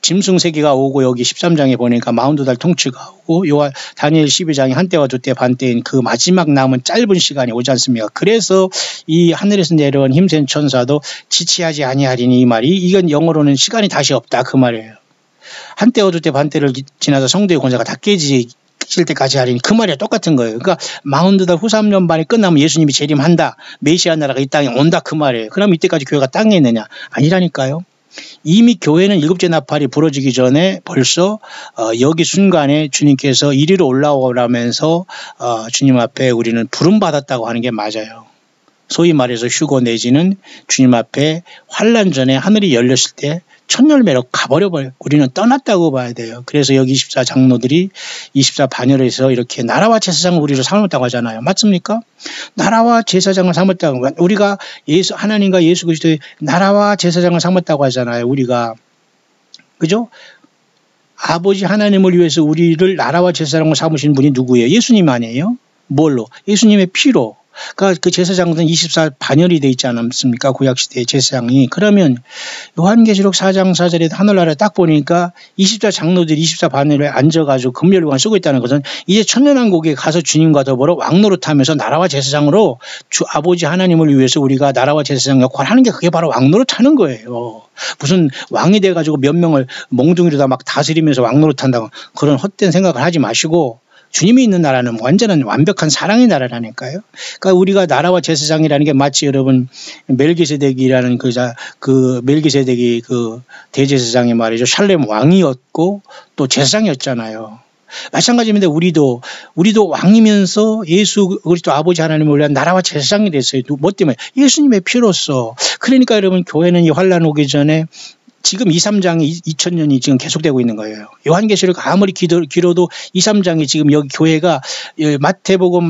짐승 세계가 오고 여기 13장에 보니까 42달 통치가 오고 다니엘 12장에 한때와 두때 반때인 그 마지막 남은 짧은 시간이 오지 않습니까? 그래서 이 하늘에서 내려온 힘센 천사도 지체하지 아니하리니 이 말이 이건 영어로는 시간이 다시 없다 그 말이에요. 한때와 두때 반때를 지나서 성도의 권세가 다 깨질 때까지 하리니 그 말이 똑같은 거예요. 그러니까 42달 후 3년 반이 끝나면 예수님이 재림한다. 메시아 나라가 이 땅에 온다 그 말이에요. 그럼 이때까지 교회가 땅에 있느냐? 아니라니까요. 이미 교회는 일곱째 나팔이 부러지기 전에 벌써 여기 순간에 주님께서 이리로 올라오라면서 주님 앞에 우리는 부름받았다고 하는 게 맞아요. 소위 말해서 휴거 내지는 주님 앞에 환난 전에 하늘이 열렸을 때 첫 열매로 가버려버려요. 우리는 떠났다고 봐야 돼요. 그래서 여기 24장로들이 24반열에서 이렇게 나라와 제사장을 우리를 삼았다고 하잖아요. 맞습니까? 나라와 제사장을 삼았다고 우리가 하나님과 예수 그리스도의 나라와 제사장을 삼았다고 하잖아요. 우리가 그죠? 아버지 하나님을 위해서 우리를 나라와 제사장을 삼으신 분이 누구예요? 예수님 아니에요? 뭘로? 예수님의 피로. 그러니까 그 제사장들은 24반열이 되어 있지 않습니까? 구약시대의 제사장이. 그러면 요한계시록 4장 4절에 하늘나라에 딱 보니까 24장로들이 24반열에 앉아가지고 금멸관을 쓰고 있다는 것은 이제 천년왕국에 가서 주님과 더불어 왕노릇하면서 나라와 제사장으로 주 아버지 하나님을 위해서 우리가 나라와 제사장 역할을 하는 게 그게 바로 왕노릇하는 거예요. 무슨 왕이 돼가지고 몇 명을 몽둥이로다 막 다스리면서 왕노릇한다고 그런 헛된 생각을 하지 마시고 주님이 있는 나라는 완벽한 사랑의 나라라니까요. 그러니까 우리가 나라와 제사장이라는 게 마치 여러분 멜기세덱이라는 그 멜기세덱이 그 대제사장이 말이죠. 샬렘 왕이었고 또 제사장이었잖아요. 마찬가지입니다. 우리도 왕이면서 예수 그리스도 아버지 하나님을 위한 나라와 제사장이 됐어요. 뭐 때문에? 예수님의 피로써. 그러니까 여러분 교회는 이 환란 오기 전에 지금 2, 3장이 2000년이 지금 계속되고 있는 거예요. 요한계시록 아무리 길어도 2, 3장이 지금 여기 교회가 마태복음,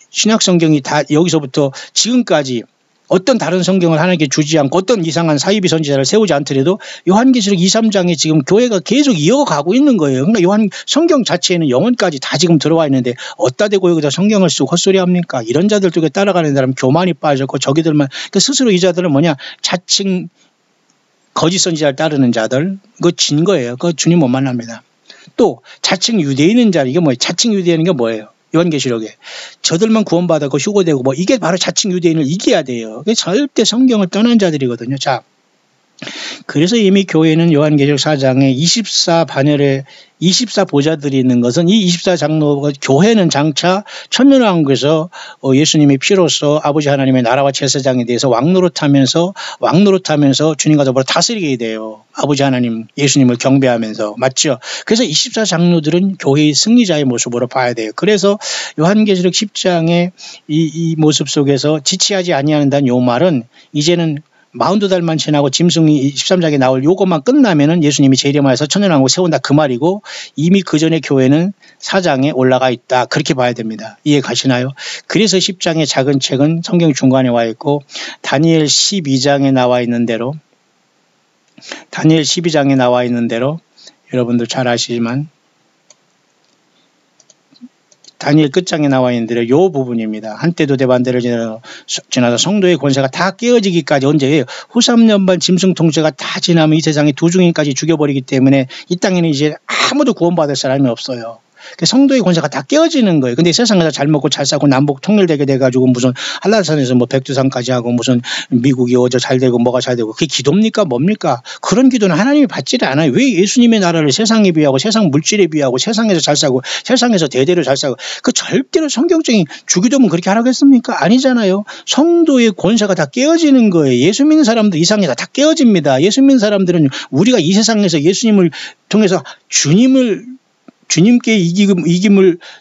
신약성경이 다 여기서부터 지금까지 어떤 다른 성경을 하나님께 주지 않고 어떤 이상한 사이비 선지자를 세우지 않더라도 요한계시록 2, 3장에 지금 교회가 계속 이어가고 있는 거예요. 그러니까 요한 성경 자체에는 영혼까지 다 지금 들어와 있는데 어디다 대고 여기다 성경을 쓰고 헛소리 합니까? 이런 자들 쪽에 따라가는 사람 교만이 빠졌고 저기들만 그러니까 스스로 이 자들은 뭐냐 자칭 거짓 선지자를 따르는 자들 그거 진 거예요. 그거 주님 못 만납니다. 또 자칭 유대인인 자 이게 뭐예요? 자칭 유대인인 게 뭐예요? 요한계시록에 저들만 구원받았고 휴거되고 뭐 이게 바로 자칭 유대인을 이겨야 돼요. 절대 성경을 떠난 자들이거든요. 자, 그래서 이미 교회는 요한계시록 4장에 24반열에 24보좌들이 있는 것은 이 24장로가 교회는 장차 천년왕국에서 예수님의 피로써 아버지 하나님의 나라와 제사장에 대해서 왕노릇하면서 주님과 더불어 다스리게 돼요. 아버지 하나님 예수님을 경배하면서 맞죠? 그래서 24장로들은 교회의 승리자의 모습으로 봐야 돼요. 그래서 요한계시록 10장의 이 모습 속에서 지체하지 아니한다는 요 말은 이제는 42달만 지나고 짐승이 13장에 나올 요것만 끝나면은 예수님이 재림하여서 천년왕국 세운다 그 말이고 이미 그 전에 교회는 4장에 올라가 있다. 그렇게 봐야 됩니다. 이해 가시나요? 그래서 10장의 작은 책은 성경 중간에 와 있고 다니엘 12장에 나와 있는 대로 여러분도 잘 아시지만 다니엘 끝장에 나와 있는 대로 요 부분입니다. 한때도 대반대를 지나서 성도의 권세가 다 깨어지기까지 언제예요? 후 3년반 짐승 통제가 다 지나면 이 세상에 두 중인까지 죽여버리기 때문에 이 땅에는 이제 아무도 구원받을 사람이 없어요. 성도의 권세가 다 깨어지는 거예요. 근데 세상에서 잘 먹고 잘 사고 남북 통일되게 돼가지고 무슨 한라산에서 뭐 백두산까지 하고 무슨 미국이 어저 잘 되고 뭐가 잘 되고 그게 기도입니까 뭡니까? 그런 기도는 하나님이 받지를 않아요. 왜 예수님의 나라를 세상에 비하고 세상 물질에 비하고 세상에서 잘 사고 세상에서 대대로 잘 사고 그 절대로 성경적인 주기도면 그렇게 하라고 했습니까? 아니잖아요. 성도의 권세가 다 깨어지는 거예요. 예수 믿는 사람들 이상에서 다 깨어집니다. 예수 믿는 사람들은 우리가 이 세상에서 예수님을 통해서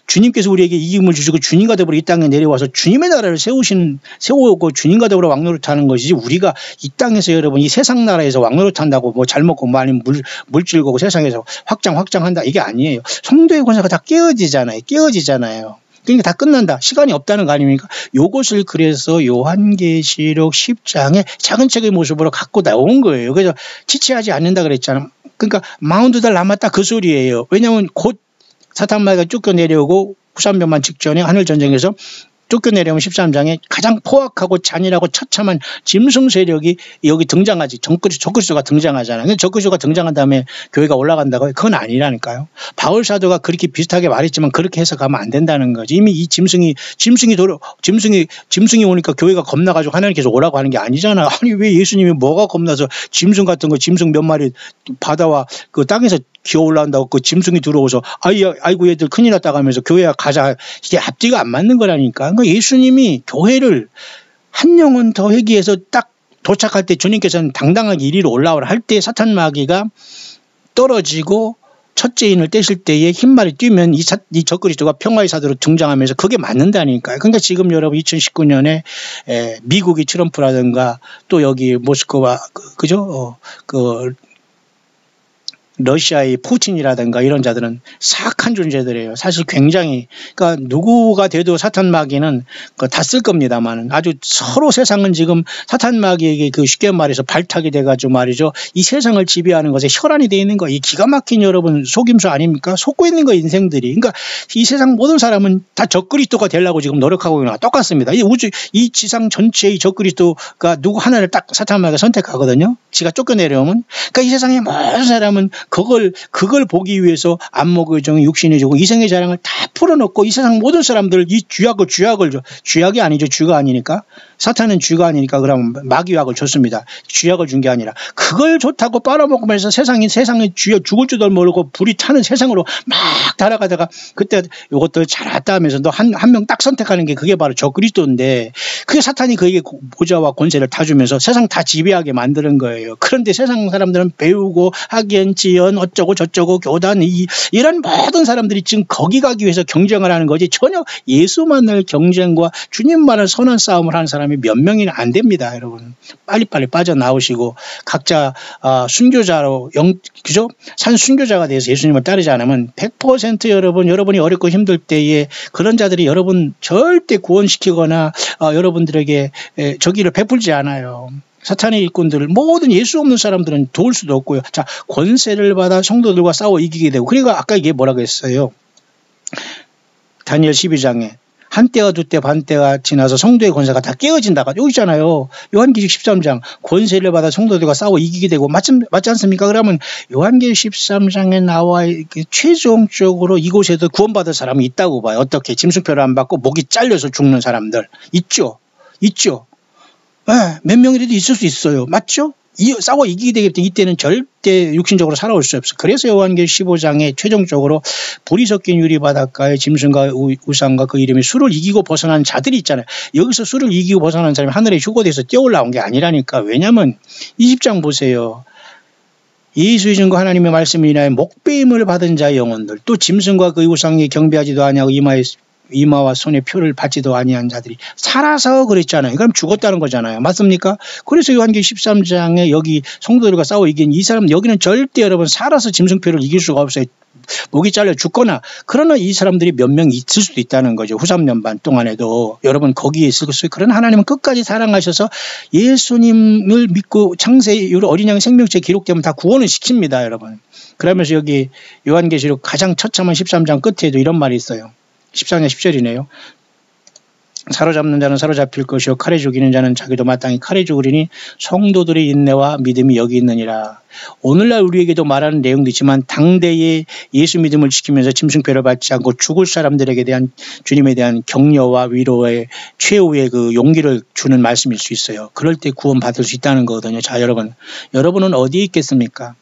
주님께서 우리에게 이김을 주시고 주님과 더불어 이 땅에 내려와서 주님의 나라를 세우고 주님과 더불어 왕노릇하는 것이지 우리가 이 땅에서 여러분 이 세상 나라에서 왕노릇한다고 뭐 잘 먹고 뭐 아니면 물질 거고 세상에서 확장한다 이게 아니에요. 성도의 권세가 다 깨어지잖아요. 그러니까 다 끝난다. 시간이 없다는 거 아닙니까? 요것을 그래서 요한계시록 10장의 작은 책의 모습으로 갖고 나온 거예요. 그래서 지체하지 않는다 그랬잖아. 그러니까 42달 남았다 그 소리예요. 왜냐하면 곧 사탄마귀가 쫓겨내려오고 후산변만 직전에 하늘전쟁에서 쫓겨내려오면 13장에 가장 포악하고 잔인하고 처참한 짐승 세력이 여기 등장하지. 적그리스도가 등장하잖아요. 적그리스도가 등장한 다음에 교회가 올라간다고 해요. 그건 아니라니까요. 바울 사도가 그렇게 비슷하게 말했지만 그렇게 해석하면 안 된다는 거지. 이미 이 짐승이 오니까 교회가 겁나가지고 하나님께서 오라고 하는 게 아니잖아. 아니 왜 예수님이 뭐가 겁나서 짐승 같은 거 짐승 몇 마리 바다와 그 땅에서 기어 올라온다고 그 짐승이 들어오서 아이고 얘들 큰일 났다고 하면서 교회야 가자. 이게 앞뒤가 안 맞는 거라니까. 그러니까 예수님이 교회를 한 영혼 더 회개해서 딱 도착할 때 주님께서는 당당하게 이리로 올라오라 할 때 사탄 마귀가 떨어지고 첫째 인을 떼실 때에 흰말이 뛰면 이 적그리스도가 평화의 사도로 등장하면서 그게 맞는다니까요. 그러니까 지금 여러분 2019년에 미국이 트럼프라든가 또 여기 모스크바 그죠? 러시아의 푸틴이라든가 이런 자들은 사악한 존재들이에요. 사실 굉장히 그러니까 누구가 돼도 사탄 마귀는 다 쓸 겁니다만 아주 서로 세상은 지금 사탄 마귀에게 그 쉽게 말해서 발탁이 돼가지고 말이죠. 이 세상을 지배하는 것에 혈안이 돼 있는 거. 이 기가 막힌 여러분 속임수 아닙니까? 속고 있는 거 인생들이. 그러니까 이 세상 모든 사람은 다 적그리스도가 되려고 지금 노력하고 있는 거 똑같습니다. 이 지상 전체의 적그리스도가 누구 하나를 딱 사탄 마귀가 선택하거든요. 지가 쫓겨내려오면. 그러니까 이 세상의 모든 사람은 그걸 보기 위해서 안목의 정, 육신의 정, 이생의 자랑을 다 풀어놓고 이 세상 모든 사람들 이 쥐약이 아니죠. 쥐가 아니니까. 사탄은 쥐가 아니니까 그럼 마귀약을 줬습니다. 쥐약을 준 게 아니라 그걸 좋다고 빨아먹으면서 세상에 쥐어 죽을 줄도 모르고 불이 타는 세상으로 막 달아가다가 그때 이것도 잘 왔다 하면서 너 한 명 딱 선택하는 게 그게 바로 적그리스도인데 그게 사탄이 그에게 보좌와 권세를 다 주면서 세상 다 지배하게 만드는 거예요. 그런데 세상 사람들은 배우고 학연, 지연, 어쩌고 저쩌고 교단 이런 모든 사람들이 지금 거기 가기 위해서 경쟁을 하는 거지 전혀 예수만을 경쟁과 주님만을 선한 싸움을 하는 사람이 몇 명이나 안 됩니다. 여러분 빨리빨리 빠져나오시고 각자 순교자로 그죠? 산 순교자가 돼서 예수님을 따르지 않으면 100% 여러분이 어렵고 힘들 때에 그런 자들이 여러분 절대 구원시키거나 여러분들에게 저기를 베풀지 않아요. 사탄의 일꾼들을 모든 예수 없는 사람들은 도울 수도 없고요. 자, 권세를 받아 성도들과 싸워 이기게 되고 그러니까 아까 이게 뭐라고 했어요? 다니엘 12장에 한때와 두때 반때가 지나서 성도의 권세가 다 깨어진다가 여기 있잖아요. 요한계시록 13장 권세를 받아 성도들과 싸워 이기게 되고 맞지 않습니까? 그러면 요한계시록 13장에 나와 최종적으로 이곳에도 구원받을 사람이 있다고 봐요. 어떻게? 짐승표를 안 받고 목이 잘려서 죽는 사람들 있죠. 네, 몇 명이라도 있을 수 있어요. 맞죠? 싸워 이기게 되기 때문에 이때는 절대 육신적으로 살아올 수 없어요. 그래서 요한계시록 15장에 최종적으로 불이 섞인 유리 바닷가에 짐승과 우상과 그 이름이 수를 이기고 벗어난 자들이 있잖아요. 여기서 수를 이기고 벗어난 사람이 하늘에 휴거돼서 뛰어올라온 게 아니라니까. 왜냐하면 20장 보세요. 예수의 증거 하나님의 말씀을 인하여 목배임을 받은 자의 영혼들 또 짐승과 그 우상에 경배하지도 아니하고 이마와 손에 표를 받지도 아니한 자들이 살아서 그랬잖아요. 그럼 죽었다는 거잖아요. 맞습니까? 그래서 요한계시록 13장에 여기 성도들과 싸워 이긴 이 사람 여기는 절대 여러분 살아서 짐승표를 이길 수가 없어요. 목이 잘려 죽거나 그러나 이 사람들이 몇 명 있을 수도 있다는 거죠. 후 3년 반 동안에도 여러분 거기에 있을 수 있어요. 그러나 하나님은 끝까지 사랑하셔서 예수님을 믿고 창세기 어린 양 생명체 기록되면 다 구원을 시킵니다. 여러분. 그러면서 여기 요한계시록 가장 처참한 13장 끝에도 이런 말이 있어요. 14장 10절이네요. 사로잡는 자는 사로잡힐 것이요 칼에 죽이는 자는 자기도 마땅히 칼에 죽으리니 성도들의 인내와 믿음이 여기 있느니라. 오늘날 우리에게도 말하는 내용도 있지만 당대에 예수 믿음을 지키면서 짐승표를 받지 않고 죽을 사람들에게 대한 주님에 대한 격려와 위로의 최후의 그 용기를 주는 말씀일 수 있어요. 그럴 때 구원받을 수 있다는 거거든요. 자, 여러분은 어디에 있겠습니까?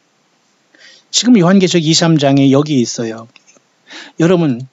지금 요한계시록 23장에 여기 있어요. 여러분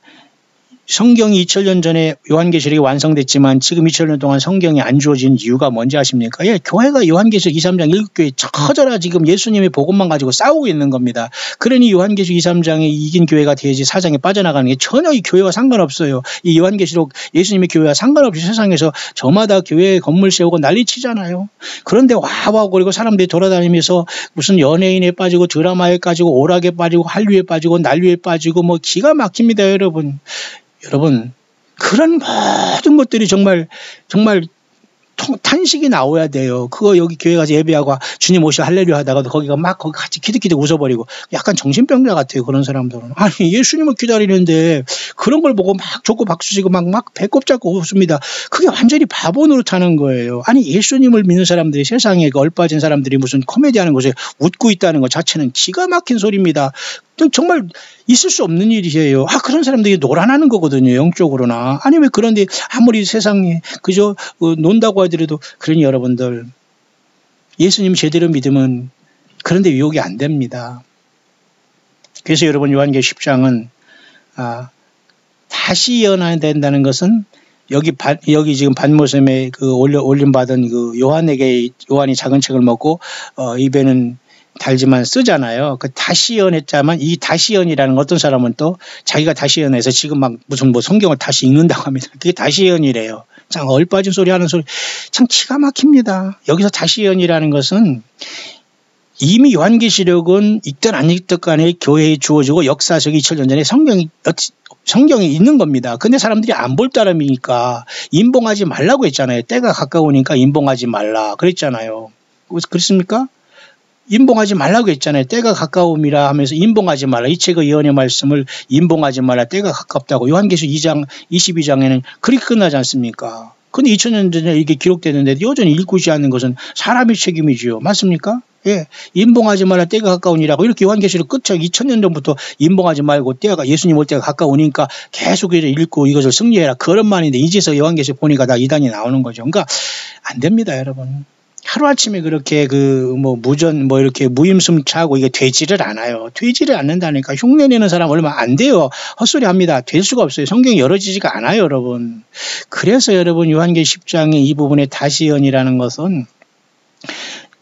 성경이 2000년 전에 요한계시록이 완성됐지만 지금 2000년 동안 성경이 안 주어진 이유가 뭔지 아십니까? 예, 교회가 요한계시록 23장 1교회 커져라 지금 예수님의 복음만 가지고 싸우고 있는 겁니다. 그러니 요한계시록 23장에 이긴 교회가 되지 4장에 빠져나가는 게 전혀 이 교회와 상관없어요. 이 요한계시록 예수님의 교회와 상관없이 세상에서 저마다 교회에 건물 세우고 난리치잖아요. 그런데 와와 그리고 사람들이 돌아다니면서 무슨 연예인에 빠지고 드라마에 빠지고 오락에 빠지고 한류에 빠지고 난류에 빠지고 뭐 기가 막힙니다. 여러분 그런 모든 것들이 정말 탄식이 나와야 돼요. 그거 여기 교회 가서 예배하고 주님 오시오 할렐루야 하다가도 거기 같이 키득키득 웃어버리고 약간 정신병자 같아요. 그런 사람들은. 아니 예수님을 기다리는데 그런 걸 보고 막 좋고 박수치고 막 배꼽 잡고 웃습니다. 그게 완전히 바보 노릇하는 거예요. 아니 예수님을 믿는 사람들이 세상에 얼빠진 사람들이 무슨 코미디 하는 곳에 웃고 있다는 것 자체는 기가 막힌 소리입니다. 정말 있을 수 없는 일이에요. 그런 사람들이 놀아나는 거거든요. 영적으로나. 아니 왜 그런데 아무리 세상에 그저 논다고 하더라도 그러니 여러분들 예수님 제대로 믿으면 그런데 유혹이 안 됩니다. 그래서 여러분 요한계시록 10장은 다시 예언해야 된다는 것은 여기 지금 반모섬에 그 올림받은 그 요한이 작은 책을 먹고 입에는 달지만 쓰잖아요. 그 다시 예언했자만 이 다시 예언이라는 어떤 사람은 또 자기가 다시 예언해서 지금 막 무슨 성경을 다시 읽는다고 합니다. 그게 다시 예언이래요. 참 얼빠진 소리 하는 소리 참 기가 막힙니다. 여기서 다시 예언이라는 것은 이미 요한계시록은 읽든 안 읽든 간에 교회에 주어지고 역사적 2000년 전에 성경이 있는 겁니다. 근데 사람들이 안 볼 따름이니까 임봉하지 말라고 했잖아요. 때가 가까우니까 임봉하지 말라 그랬잖아요. 그렇습니까? 임봉하지 말라고 했잖아요. 때가 가까움이라 하면서 임봉하지 말라. 이 책의 예언의 말씀을 임봉하지 말라. 때가 가깝다고. 요한계시록 2장 22장에는 그렇게 끝나지 않습니까? 근데 2000년 전에 이게 기록되는데 여전히 읽고지 않는 것은 사람의 책임이지요. 맞습니까? 예. 임봉하지 말라. 때가 가까우니라고. 이렇게 요한계시록 끝에 2000년 전부터 임봉하지 말고 예수님 올 때가 가까우니까 계속 읽고 이것을 승리해라. 그런 말인데 이제서 요한계시록 보니까 다 이단이 나오는 거죠. 그러니까 안 됩니다, 여러분. 하루아침에 그렇게 무전 이렇게 무임승차하고 이게 되지를 않아요. 되지를 않는다니까. 흉내내는 사람 얼마 안 돼요. 헛소리 합니다. 될 수가 없어요. 성경이 열어지지가 않아요, 여러분. 그래서 여러분 요한계시록 10장의 이 부분에 다시 예언이라는 것은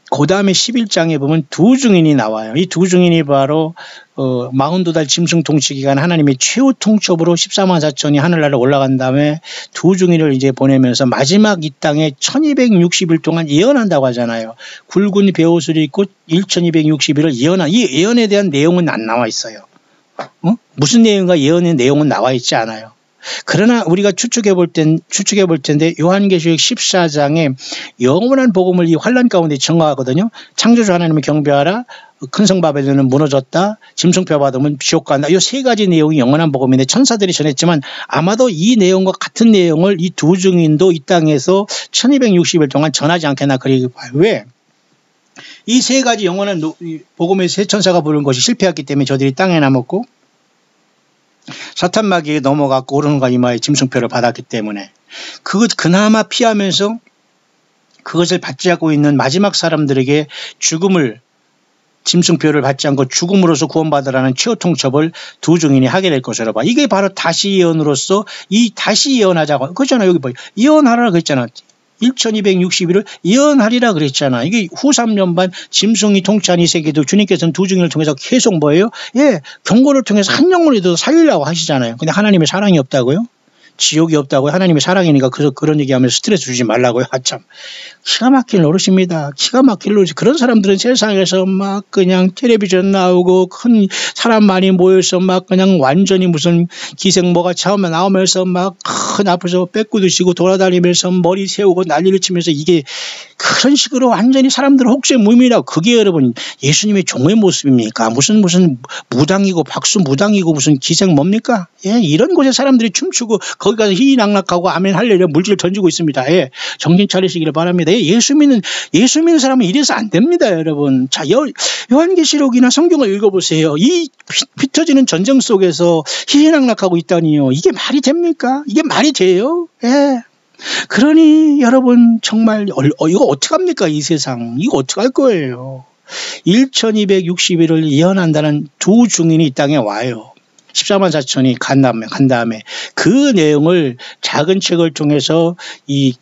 그 다음에 11장에 보면 두 증인이 나와요. 이 두 증인이 바로 42달 짐승 통치 기간 하나님의 최후 통첩으로 14만 4천이 하늘나라로 올라간 다음에 두 증인을 이제 보내면서 마지막 이 땅에 1260일 동안 예언한다고 하잖아요. 굵은 베옷을 입고 1260일을 예언한, 이 예언에 대한 내용은 안 나와 있어요. 무슨 내용과 예언의 내용은 나와 있지 않아요. 그러나 우리가 추측해 볼 텐데 요한계시록 14장에 영원한 복음을 이 환란 가운데 증거하거든요. 창조주 하나님을 경배하라. 큰 성 바벨론은 무너졌다. 짐승표 받으면 지옥 간다. 이 세 가지 내용이 영원한 복음인데 천사들이 전했지만 아마도 이 내용과 같은 내용을 이 두 증인도 이 땅에서 1260일 동안 전하지 않겠나 그러기 봐요. 왜? 이 세 가지 영원한 복음의 세 천사가 부른 것이 실패했기 때문에 저들이 땅에 남았고 사탄 마귀에 넘어갔고 오른과 이마에 짐승표를 받았기 때문에 그나마 피하면서 그것을 받지 않고 있는 마지막 사람들에게 죽음을 짐승표를 받지 않고 죽음으로써 구원받으라는 최후 통첩을 두 증인이 하게 될 것으로 봐. 이게 바로 다시 예언으로서 이 다시 예언하자고 그렇잖아. 여기 봐. 예언하라 그랬잖아. 1260일을 예언하리라 그랬잖아. 이게 후 3년 반 짐승이 통치한 이 세계도 주님께서는 두 증인을 통해서 계속 뭐예요? 예, 경고를 통해서 한 영혼이라도 살리려고 하시잖아요. 근데 하나님의 사랑이 없다고요? 지옥이 없다고요? 하나님의 사랑이니까 그런 얘기하면서 스트레스 주지 말라고요? 참 기가 막힐 노릇입니다. 기가 막힐 노릇. 그런 사람들은 세상에서 막 그냥 텔레비전 나오고 큰 사람 많이 모여서 막 그냥 완전히 무슨 기생모가 처음에 나오면서 막 큰 앞에서 빼꾸도 치고 돌아다니면서 머리 세우고 난리를 치면서 이게 그런 식으로 완전히 사람들을 혹세무민이라고. 그게 여러분 예수님의 종의 모습입니까? 무슨 무당이고 박수 무당이고 무슨 기생 뭡니까? 예, 이런 곳에 사람들이 춤추고 거기 가서 희희낙낙하고 아멘 할렐루야 물질 던지고 있습니다. 예, 정신 차리시기를 바랍니다. 예, 예수 믿는 사람은 이래서 안 됩니다, 여러분. 자, 요한계시록이나 성경을 읽어보세요. 이 피 터지는 전쟁 속에서 희희낙낙하고 있다니요. 이게 말이 됩니까? 이게 말이 돼요? 예. 그러니 여러분 정말 이거 어떡합니까? 이 세상 이거 어떡할 거예요? 1260일을 예언한다는 두 증인이 이 땅에 와요. 14만 4천이 간 다음에 그 내용을 작은 책을 통해서 이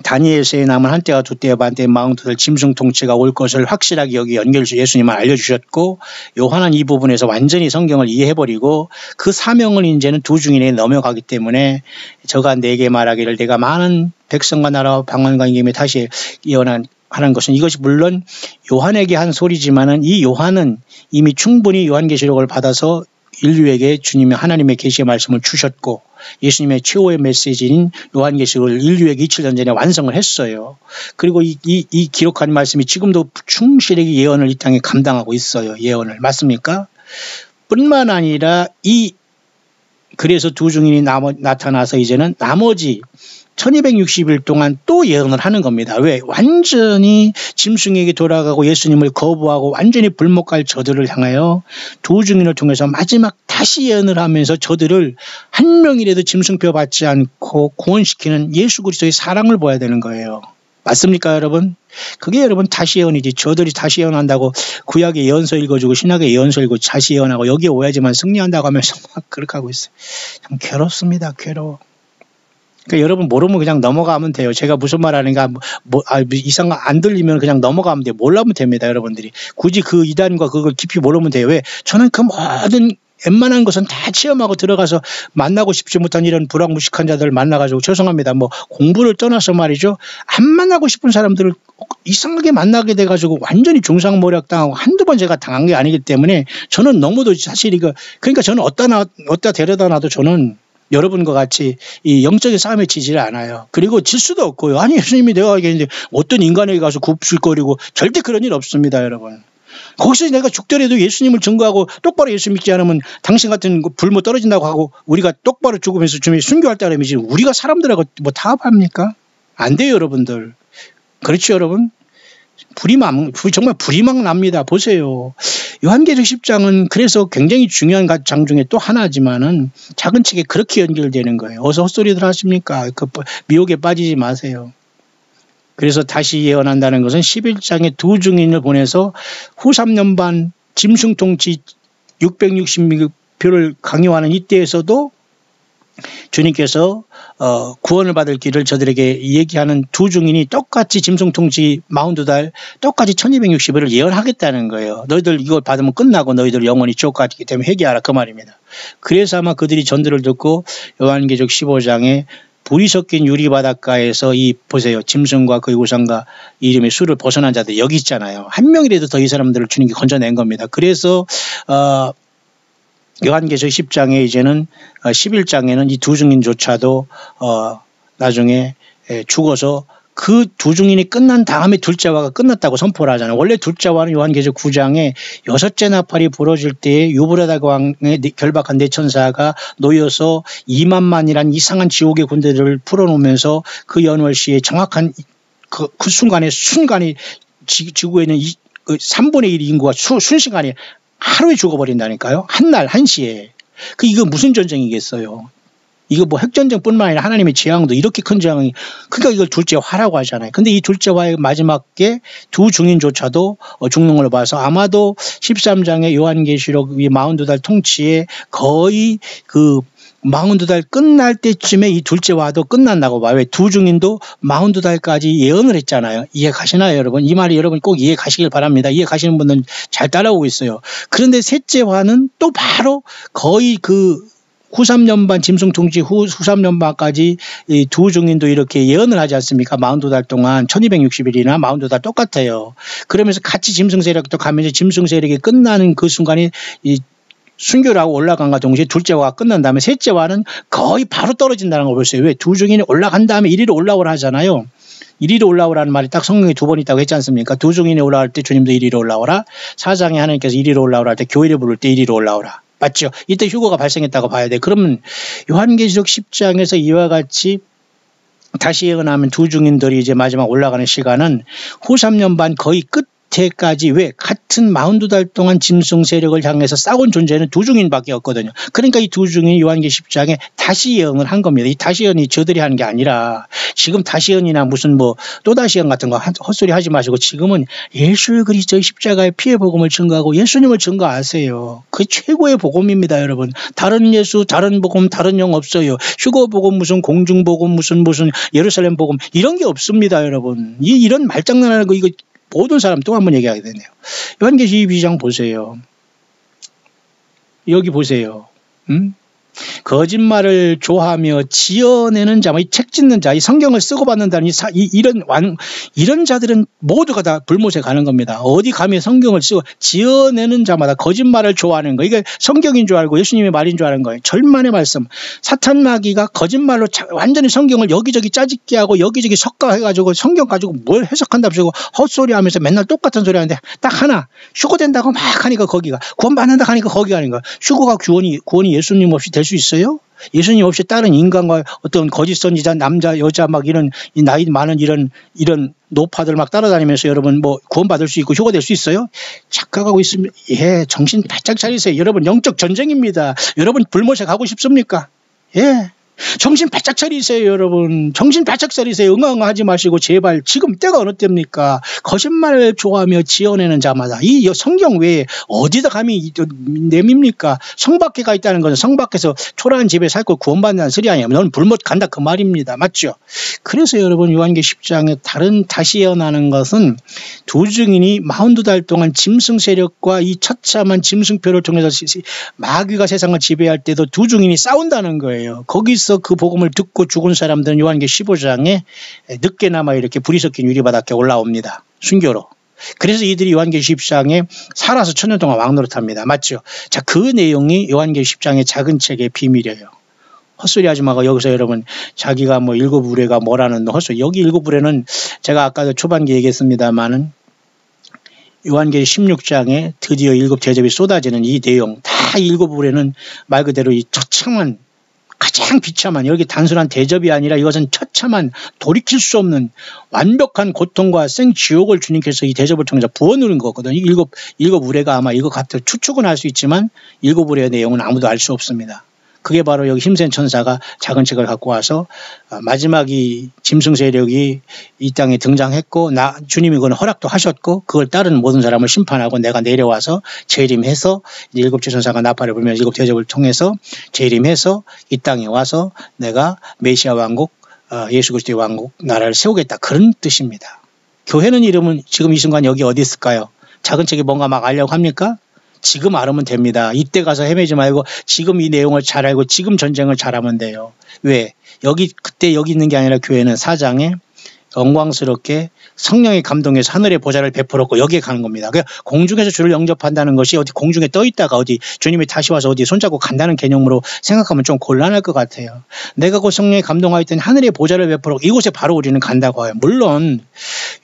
다니엘서에 남은 한때와 두때와 반때 42달 짐승 통치가 올 것을 확실하게 여기 연결해서 예수님은 알려주셨고 요한은 이 부분에서 완전히 성경을 이해해버리고 그 사명을 이제는 두 증인에 넘어가기 때문에 저가 내게 말하기를 내가 많은 백성과 나라와 방언과 임금에 다시 예언하는 것은 이것이 물론 요한에게 한 소리지만은 이 요한은 이미 충분히 요한계시록을 받아서 인류에게 주님의 하나님의 계시의 말씀을 주셨고 예수님의 최후의 메시지인 요한계시록을 인류에게 2000년 전에 완성을 했어요. 그리고 이 기록한 말씀이 지금도 충실하게 예언을 이 땅에 감당하고 있어요. 예언을. 맞습니까? 뿐만 아니라 그래서 두 증인이 나타나서 이제는 나머지 1260일 동안 또 예언을 하는 겁니다. 왜? 완전히 짐승에게 돌아가고 예수님을 거부하고 완전히 불목할 저들을 향하여 두 증인을 통해서 마지막 다시 예언을 하면서 저들을 한 명이라도 짐승표 받지 않고 구원시키는 예수 그리스도의 사랑을 보여야 되는 거예요. 맞습니까, 여러분? 그게 여러분 다시 예언이지. 저들이 다시 예언한다고 구약의 예언서 읽어주고 신약의 예언서 읽고 다시 예언하고 여기에 오야지만 승리한다고 하면서 막 그렇게 하고 있어요. 참 괴롭습니다. 괴로워. 그러니까 여러분 모르면 그냥 넘어가면 돼요. 제가 무슨 말 하는가 이상한 안 들리면 그냥 넘어가면 돼요. 몰라면 됩니다, 여러분들이. 굳이 그 이단과 그걸 깊이 모르면 돼요. 왜? 저는 그 모든 웬만한 것은 다 체험하고 들어가서 만나고 싶지 못한 이런 불황무식한 자들을 만나가지고 죄송합니다. 공부를 떠나서 말이죠. 안 만나고 싶은 사람들을 이상하게 만나게 돼가지고 완전히 중상모략당하고 한두 번 제가 당한 게 아니기 때문에 저는 너무도 사실 그러니까 저는 어디다 데려다 놔도 저는 여러분과 같이 이 영적인 싸움에 지지를 않아요. 그리고 질 수도 없고요. 아니 예수님이 내가 알겠는데 어떤 인간에게 가서 굽실거리고 절대 그런 일 없습니다, 여러분. 거기서 내가 죽더라도 예수님을 증거하고 똑바로 예수 믿지 않으면 당신 같은 불모 떨어진다고 하고 우리가 똑바로 죽으면서 주님이 순교할 따름이지 우리가 사람들하고 타협합니까? 안 돼요, 여러분들. 그렇죠, 여러분? 정말 불이 막 납니다. 보세요. 요한계시록 10장은 그래서 굉장히 중요한 장 중에 또 하나지만은 작은 책에 그렇게 연결되는 거예요. 어서 헛소리들 하십니까? 그 미혹에 빠지지 마세요. 그래서 다시 예언한다는 것은 11장에 두 증인을 보내서 후 3년 반 짐승 통치 660표를 강요하는 이때에서도 주님께서 구원을 받을 길을 저들에게 얘기하는 두 증인이 똑같이 짐승 통치 42달 똑같이 1260일을 예언하겠다는 거예요. 너희들 이걸 받으면 끝나고 너희들 영원히 지옥 가기 때문에 회개하라 그 말입니다. 그래서 아마 그들이 전들을 듣고 요한계시록 15장에 불이 섞인 유리바닷가에서 이 보세요. 짐승과 그의 우상과 이름의 수를 벗어난 자들 여기 있잖아요. 한 명이라도 더 이 사람들을 주님께 건져낸 겁니다. 그래서 요한계시록 10장에 이제는 11장에는 이 두 증인조차도 나중에 죽어서 그 두 증인이 끝난 다음에 둘째 화가 끝났다고 선포를 하잖아요. 원래 둘째 화는 요한계시록 9장에 여섯째 나팔이 부러질 때에 유브라다 강에 결박한 네 천사가 놓여서 2만만이란 이상한 지옥의 군대들을 풀어놓으면서 그 연월시에 정확한 그 순간에 지구에 있는 3분의 1 인구가 순식간에 하루에 죽어버린다니까요. 한날 한시에. 이거 무슨 전쟁이겠어요. 이거 뭐 핵전쟁뿐만 아니라 하나님의 재앙도 이렇게 큰 재앙이, 그러니까 이걸 둘째 화라고 하잖아요. 근데 이 둘째 화의 마지막에 두 증인조차도 죽는 걸로 봐서 아마도 13장의 요한계시록 42달 통치에 거의 그 42달 끝날 때쯤에 이 둘째 화도 끝난다고 봐요. 왜? 두 증인도 42달까지 예언을 했잖아요. 이해 가시나요, 여러분? 이 말이 여러분 꼭 이해 가시길 바랍니다. 이해 가시는 분들은 잘 따라오고 있어요. 그런데 셋째 화는 또 바로 거의 그 후 3년 반 짐승 통치 후 3년 반까지 이 두 증인도 이렇게 예언을 하지 않습니까? 42달 동안 1260일이나 42달 똑같아요. 그러면서 같이 짐승 세력도 가면서 짐승 세력이 끝나는 그 순간이 이 순교를 하고 올라간과 동시에 둘째 화가 끝난 다음에 셋째 화는 거의 바로 떨어진다는 걸 보세요. 왜? 두 증인이 올라간 다음에 이리로 올라오라 하잖아요. 이리로 올라오라는 말이 딱 성경에 두 번 있다고 했지 않습니까? 두 증인이 올라올 때 주님도 이리로 올라오라. 사장에 하나님께서 이리로 올라오라 할 때 교회를 부를 때 이리로 올라오라. 맞죠? 이때 휴거가 발생했다고 봐야 돼. 그러면 요한계시록 10장에서 이와 같이 다시 예언하면 두 증인들이 이제 마지막 올라가는 시간은 후 3년 반 거의 끝에까지 왜? 같은 42달 동안 짐승 세력을 향해서 싸운 존재는 두 증인밖에 없거든요. 그러니까 이 두 증인이 요한계시록 10장에 다시 예언을 한 겁니다. 이 다시 예언이 저들이 하는 게 아니라 지금 다시 예언이나 무슨 뭐 또다시 예언 같은 거 헛소리 하지 마시고 지금은 예수 그리스도의 십자가의 피의 복음을 증거하고 예수님을 증거하세요. 그게 최고의 복음입니다, 여러분. 다른 예수, 다른 복음, 다른 영 없어요. 휴거 복음, 무슨 공중 복음, 무슨 예루살렘 복음 이런 게 없습니다, 여러분. 이런 말장난하는 거 이거 모든 사람 또 한번 얘기하게 되네요. 요한계시록 22장 보세요. 여기 보세요. 거짓말을 좋아하며 지어내는 자, 이 책 짓는 자, 이 성경을 쓰고 받는다는 이런 자들은 모두가 다 불못에 가는 겁니다. 어디 가면 성경을 쓰고 지어내는 자마다 거짓말을 좋아하는 거. 이게 성경인 줄 알고 예수님의 말인 줄 아는 거예요. 절만의 말씀. 사탄 마귀가 거짓말로 완전히 성경을 여기저기 짜집게 하고 여기저기 섞어해가지고 성경 가지고 뭘 해석한답시고 헛소리 하면서 맨날 똑같은 소리 하는데 딱 하나 휴거된다고 막 하니까 거기가 구원받는다 하니까 거기 가는 거야. 휴거가 구원이 예수님 없이 될 수 있어요? 예수님 없이 다른 인간과 어떤 거짓 선지자, 남자, 여자 막 이런 나이 많은 이런 노파들 막 따라다니면서 여러분 뭐 구원받을 수 있고 휴거될 수 있어요? 착각하고 있으면 예, 정신 바짝 차리세요. 여러분 영적 전쟁입니다. 여러분 불못에 가고 싶습니까? 예. 정신 바짝 차리세요, 여러분. 정신 바짝 차리세요. 응하지 마시고 제발 지금 때가 어느 때입니까? 거짓말을 좋아하며 지어내는 자마다 이 성경 외에 어디다 감히 내밉니까? 성 밖에 가 있다는 것은 성 밖에서 초라한 집에 살고 구원받는다는 소리 아니에요. 너는 불못 간다 그 말입니다. 맞죠? 그래서 여러분 요한계시록 10장에 다시 예언하는 것은 두 증인이 42달 동안 짐승 세력과 이 처참한 짐승표를 통해서 마귀가 세상을 지배할 때도 두 증인이 싸운다는 거예요. 거기서 그 복음을 듣고 죽은 사람들은 요한계시록 15장에 늦게나마 이렇게 불이 섞인 유리바닷가에 올라옵니다. 순교로. 그래서 이들이 요한계시록 10장에 살아서 천년 동안 왕노릇합니다. 맞죠? 자, 그 내용이 요한계시록 10장의 작은 책의 비밀이에요. 헛소리 하지 마고 여기서 여러분 자기가 뭐 일곱 우레가 뭐라는 헛소리. 여기 일곱 우레는 제가 아까도 초반기에 얘기했습니다만은 요한계시록 16장에 드디어 일곱 대접이 쏟아지는 이 내용 다 일곱 우레는 말 그대로 이 처참한 가장 비참한 여기 단순한 대접이 아니라 이것은 처참한 돌이킬 수 없는 완벽한 고통과 생지옥을 주님께서 이 대접을 통해서 부어누른 거거든요. 일곱 우레가 아마 이거 같아 추측은 할 수 있지만 일곱 우레의 내용은 아무도 알 수 없습니다. 그게 바로 여기 힘센 천사가 작은 책을 갖고 와서 마지막 이 짐승 세력이 이 땅에 등장했고 주님이 그건 허락도 하셨고 그걸 따르는 모든 사람을 심판하고 내가 내려와서 재림해서 일곱째 천사가 나팔을 불면서 일곱 대접을 통해서 재림해서 이 땅에 와서 내가 메시아 왕국 예수 그리스도의 왕국 나라를 세우겠다 그런 뜻입니다. 교회는 이름은 지금 이 순간 여기 어디 있을까요? 작은 책이 뭔가 막 알려고 합니까? 지금 알으면 됩니다. 이때 가서 헤매지 말고 지금 이 내용을 잘 알고 지금 전쟁을 잘하면 돼요. 왜? 그때 여기 있는 게 아니라 교회는 사장에 영광스럽게 성령의 감동에서 하늘의 보좌를 베풀었고 여기에 가는 겁니다. 그러니까 공중에서 주를 영접한다는 것이 어디 공중에 떠 있다가 어디 주님이 다시 와서 어디 손잡고 간다는 개념으로 생각하면 좀 곤란할 것 같아요. 내가 그 성령의 감동하였더니 하늘의 보좌를 베풀었고 이곳에 바로 우리는 간다고 해요. 물론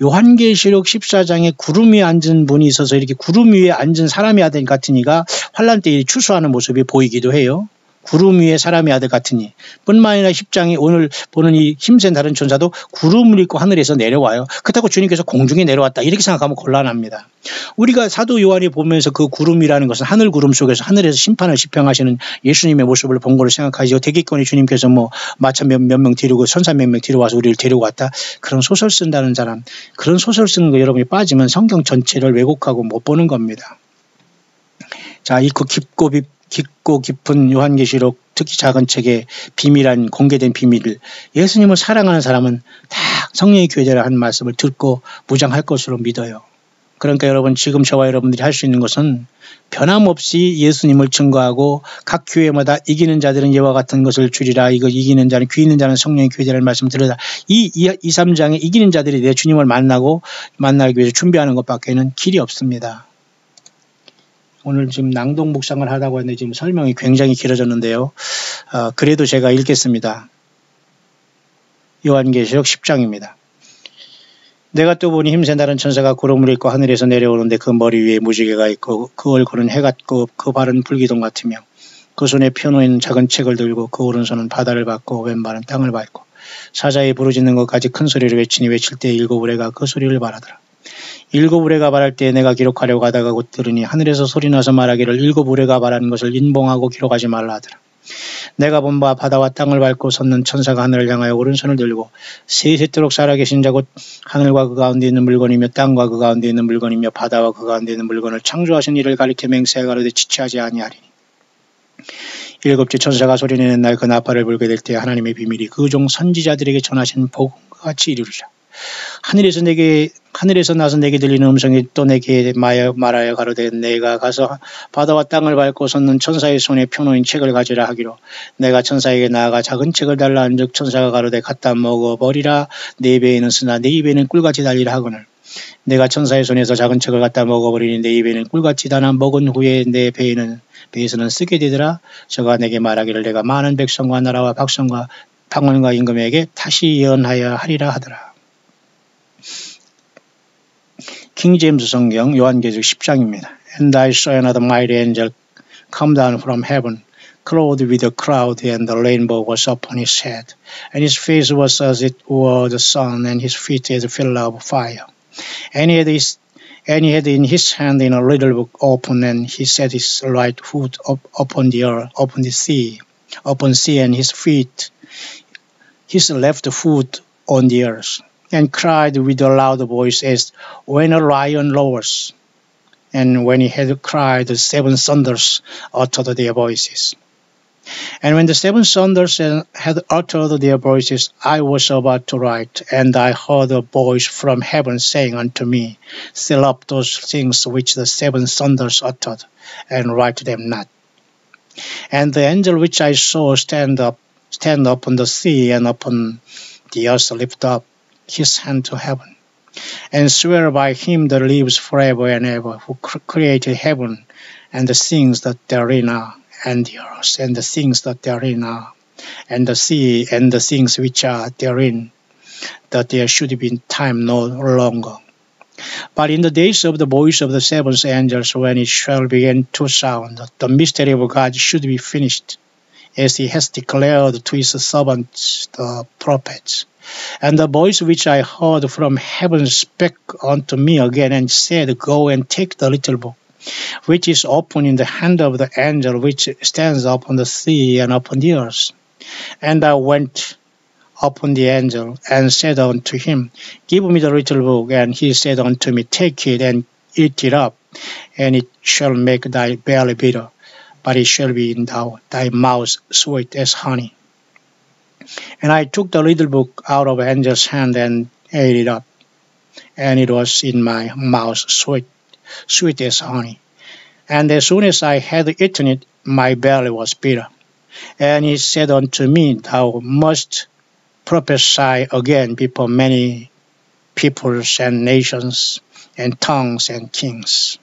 요한계시록 14장에 구름 위에 앉은 분이 있어서 이렇게 구름 위에 앉은 사람의 아들 같은 이가 환란 때 추수하는 모습이 보이기도 해요. 구름 위에 사람의 아들 같으니 뿐만 아니라 10장이 오늘 보는 이 힘센 다른 천사도 구름을 입고 하늘에서 내려와요. 그렇다고 주님께서 공중에 내려왔다 이렇게 생각하면 곤란합니다. 우리가 사도 요한이 보면서 그 구름이라는 것은 하늘 구름 속에서 하늘에서 심판을 집행하시는 예수님의 모습을 본 걸로 생각하죠. 대기권이 주님께서 뭐 마차 몇 명 데리고 선사 몇 명 데리고 와서 우리를 데리고 왔다. 그런 소설 쓴다는 사람 그런 소설 쓰는 거 여러분이 빠지면 성경 전체를 왜곡하고 못 보는 겁니다. 자, 이 깊고 깊은 요한계시록 특히 작은 책의 비밀한 공개된 비밀을 예수님을 사랑하는 사람은 다 성령의 교제를 한 말씀을 듣고 무장할 것으로 믿어요. 그러니까 여러분 지금 저와 여러분들이 할 수 있는 것은 변함없이 예수님을 증거하고 각 교회마다 이기는 자들은 이와 같은 것을 주리라. 이거 이기는 자는 귀 있는 자는 성령의 교제라는 말씀 들으라. 이 3장에 이기는 자들이 내 주님을 만나기 위해서 준비하는 것밖에는 길이 없습니다. 오늘 지금 낭독 묵상을 하다고 했는데 지금 설명이 굉장히 길어졌는데요. 그래도 제가 읽겠습니다. 요한계시록 10장입니다. 내가 또 보니 힘센 다른 천사가 구름을 입고 하늘에서 내려오는데 그 머리 위에 무지개가 있고 그 얼굴은 해 같고 그 발은 불기둥 같으며 그 손에 펴놓은 작은 책을 들고 그 오른손은 바다를 밟고 왼발은 땅을 밟고 사자의 부르짖는 것까지 큰 소리를 외치니 외칠 때 일곱 우레가 그 소리를 말하더라. 일곱 우레가 말할 때 내가 기록하려고 하다가 곧 들으니 하늘에서 소리나서 말하기를 일곱 우레가 말하는 것을 인봉하고 기록하지 말라 하더라. 내가 본 바 바다와 땅을 밟고 섰는 천사가 하늘을 향하여 오른손을 들고 세세토록 살아계신 자 곧 하늘과 그 가운데 있는 물건이며 땅과 그 가운데 있는 물건이며 바다와 그 가운데 있는 물건을 창조하신 이를 가리켜 맹세하여 가로되 지체하지 아니하리니 일곱째 천사가 소리내는 날 그 나팔을 불게 될 때 하나님의 비밀이 그 종 선지자들에게 전하신 복음과 같이 이루리라. 하늘에서 나서 내게 들리는 음성이 또 내게 말하여 가로되 내가 가서 바다와 땅을 밟고 섰는 천사의 손에 펴놓은 책을 가지라 하기로 내가 천사에게 나아가 작은 책을 달라 한즉 천사가 가로되 갖다 먹어버리라. 내 배에는 쓰나 내 입에는 꿀같이 달리라 하거늘 내가 천사의 손에서 작은 책을 갖다 먹어버리니 내 입에는 꿀같이 달아 먹은 후에 내 배에서는 쓰게 되더라. 저가 내게 말하기를 내가 많은 백성과 나라와 박성과 방언과 임금에게 다시 예언하여 하리라 하더라. 킹제임스 성경 요한계시록 10장입니다. And I saw another mighty angel come down from heaven, clothed with a cloud, and the rainbow was upon his head, and his face was as it were the sun, and his feet as a pillar of fire. And he had in his hand in a little book open, and he set his right foot upon the earth, upon sea, and his left foot on the earth. And cried with a loud voice as when a lion roars. And when he had cried, the seven thunders uttered their voices. And when the seven thunders had uttered their voices, I was about to write, and I heard a voice from heaven saying unto me, seal up those things which the seven thunders uttered, and write them not. And the angel which I saw stand upon the sea and upon the earth lift up his hand to heaven, and swear by him that lives forever and ever, who created heaven and the things that therein are, and the earth and the things that therein are, and the sea and the things which are therein, that there should be time no longer. But in the days of the voice of the seventh angel, when it shall begin to sound, the mystery of God should be finished, as he has declared to his servants the prophets. And the voice which I heard from heaven spake unto me again, and said, Go and take the little book, which is open in the hand of the angel which stands upon the sea and upon the earth. And I went upon the angel and said unto him, Give me the little book. And he said unto me, Take it and eat it up, and it shall make thy belly bitter, but it shall be in thy mouth sweet as honey. And I took the little book out of the angel's hand and ate it up, and it was in my mouth sweet as honey. And as soon as I had eaten it, my belly was bitter. And he said unto me, Thou must prophesy again before many peoples and nations and tongues and kings.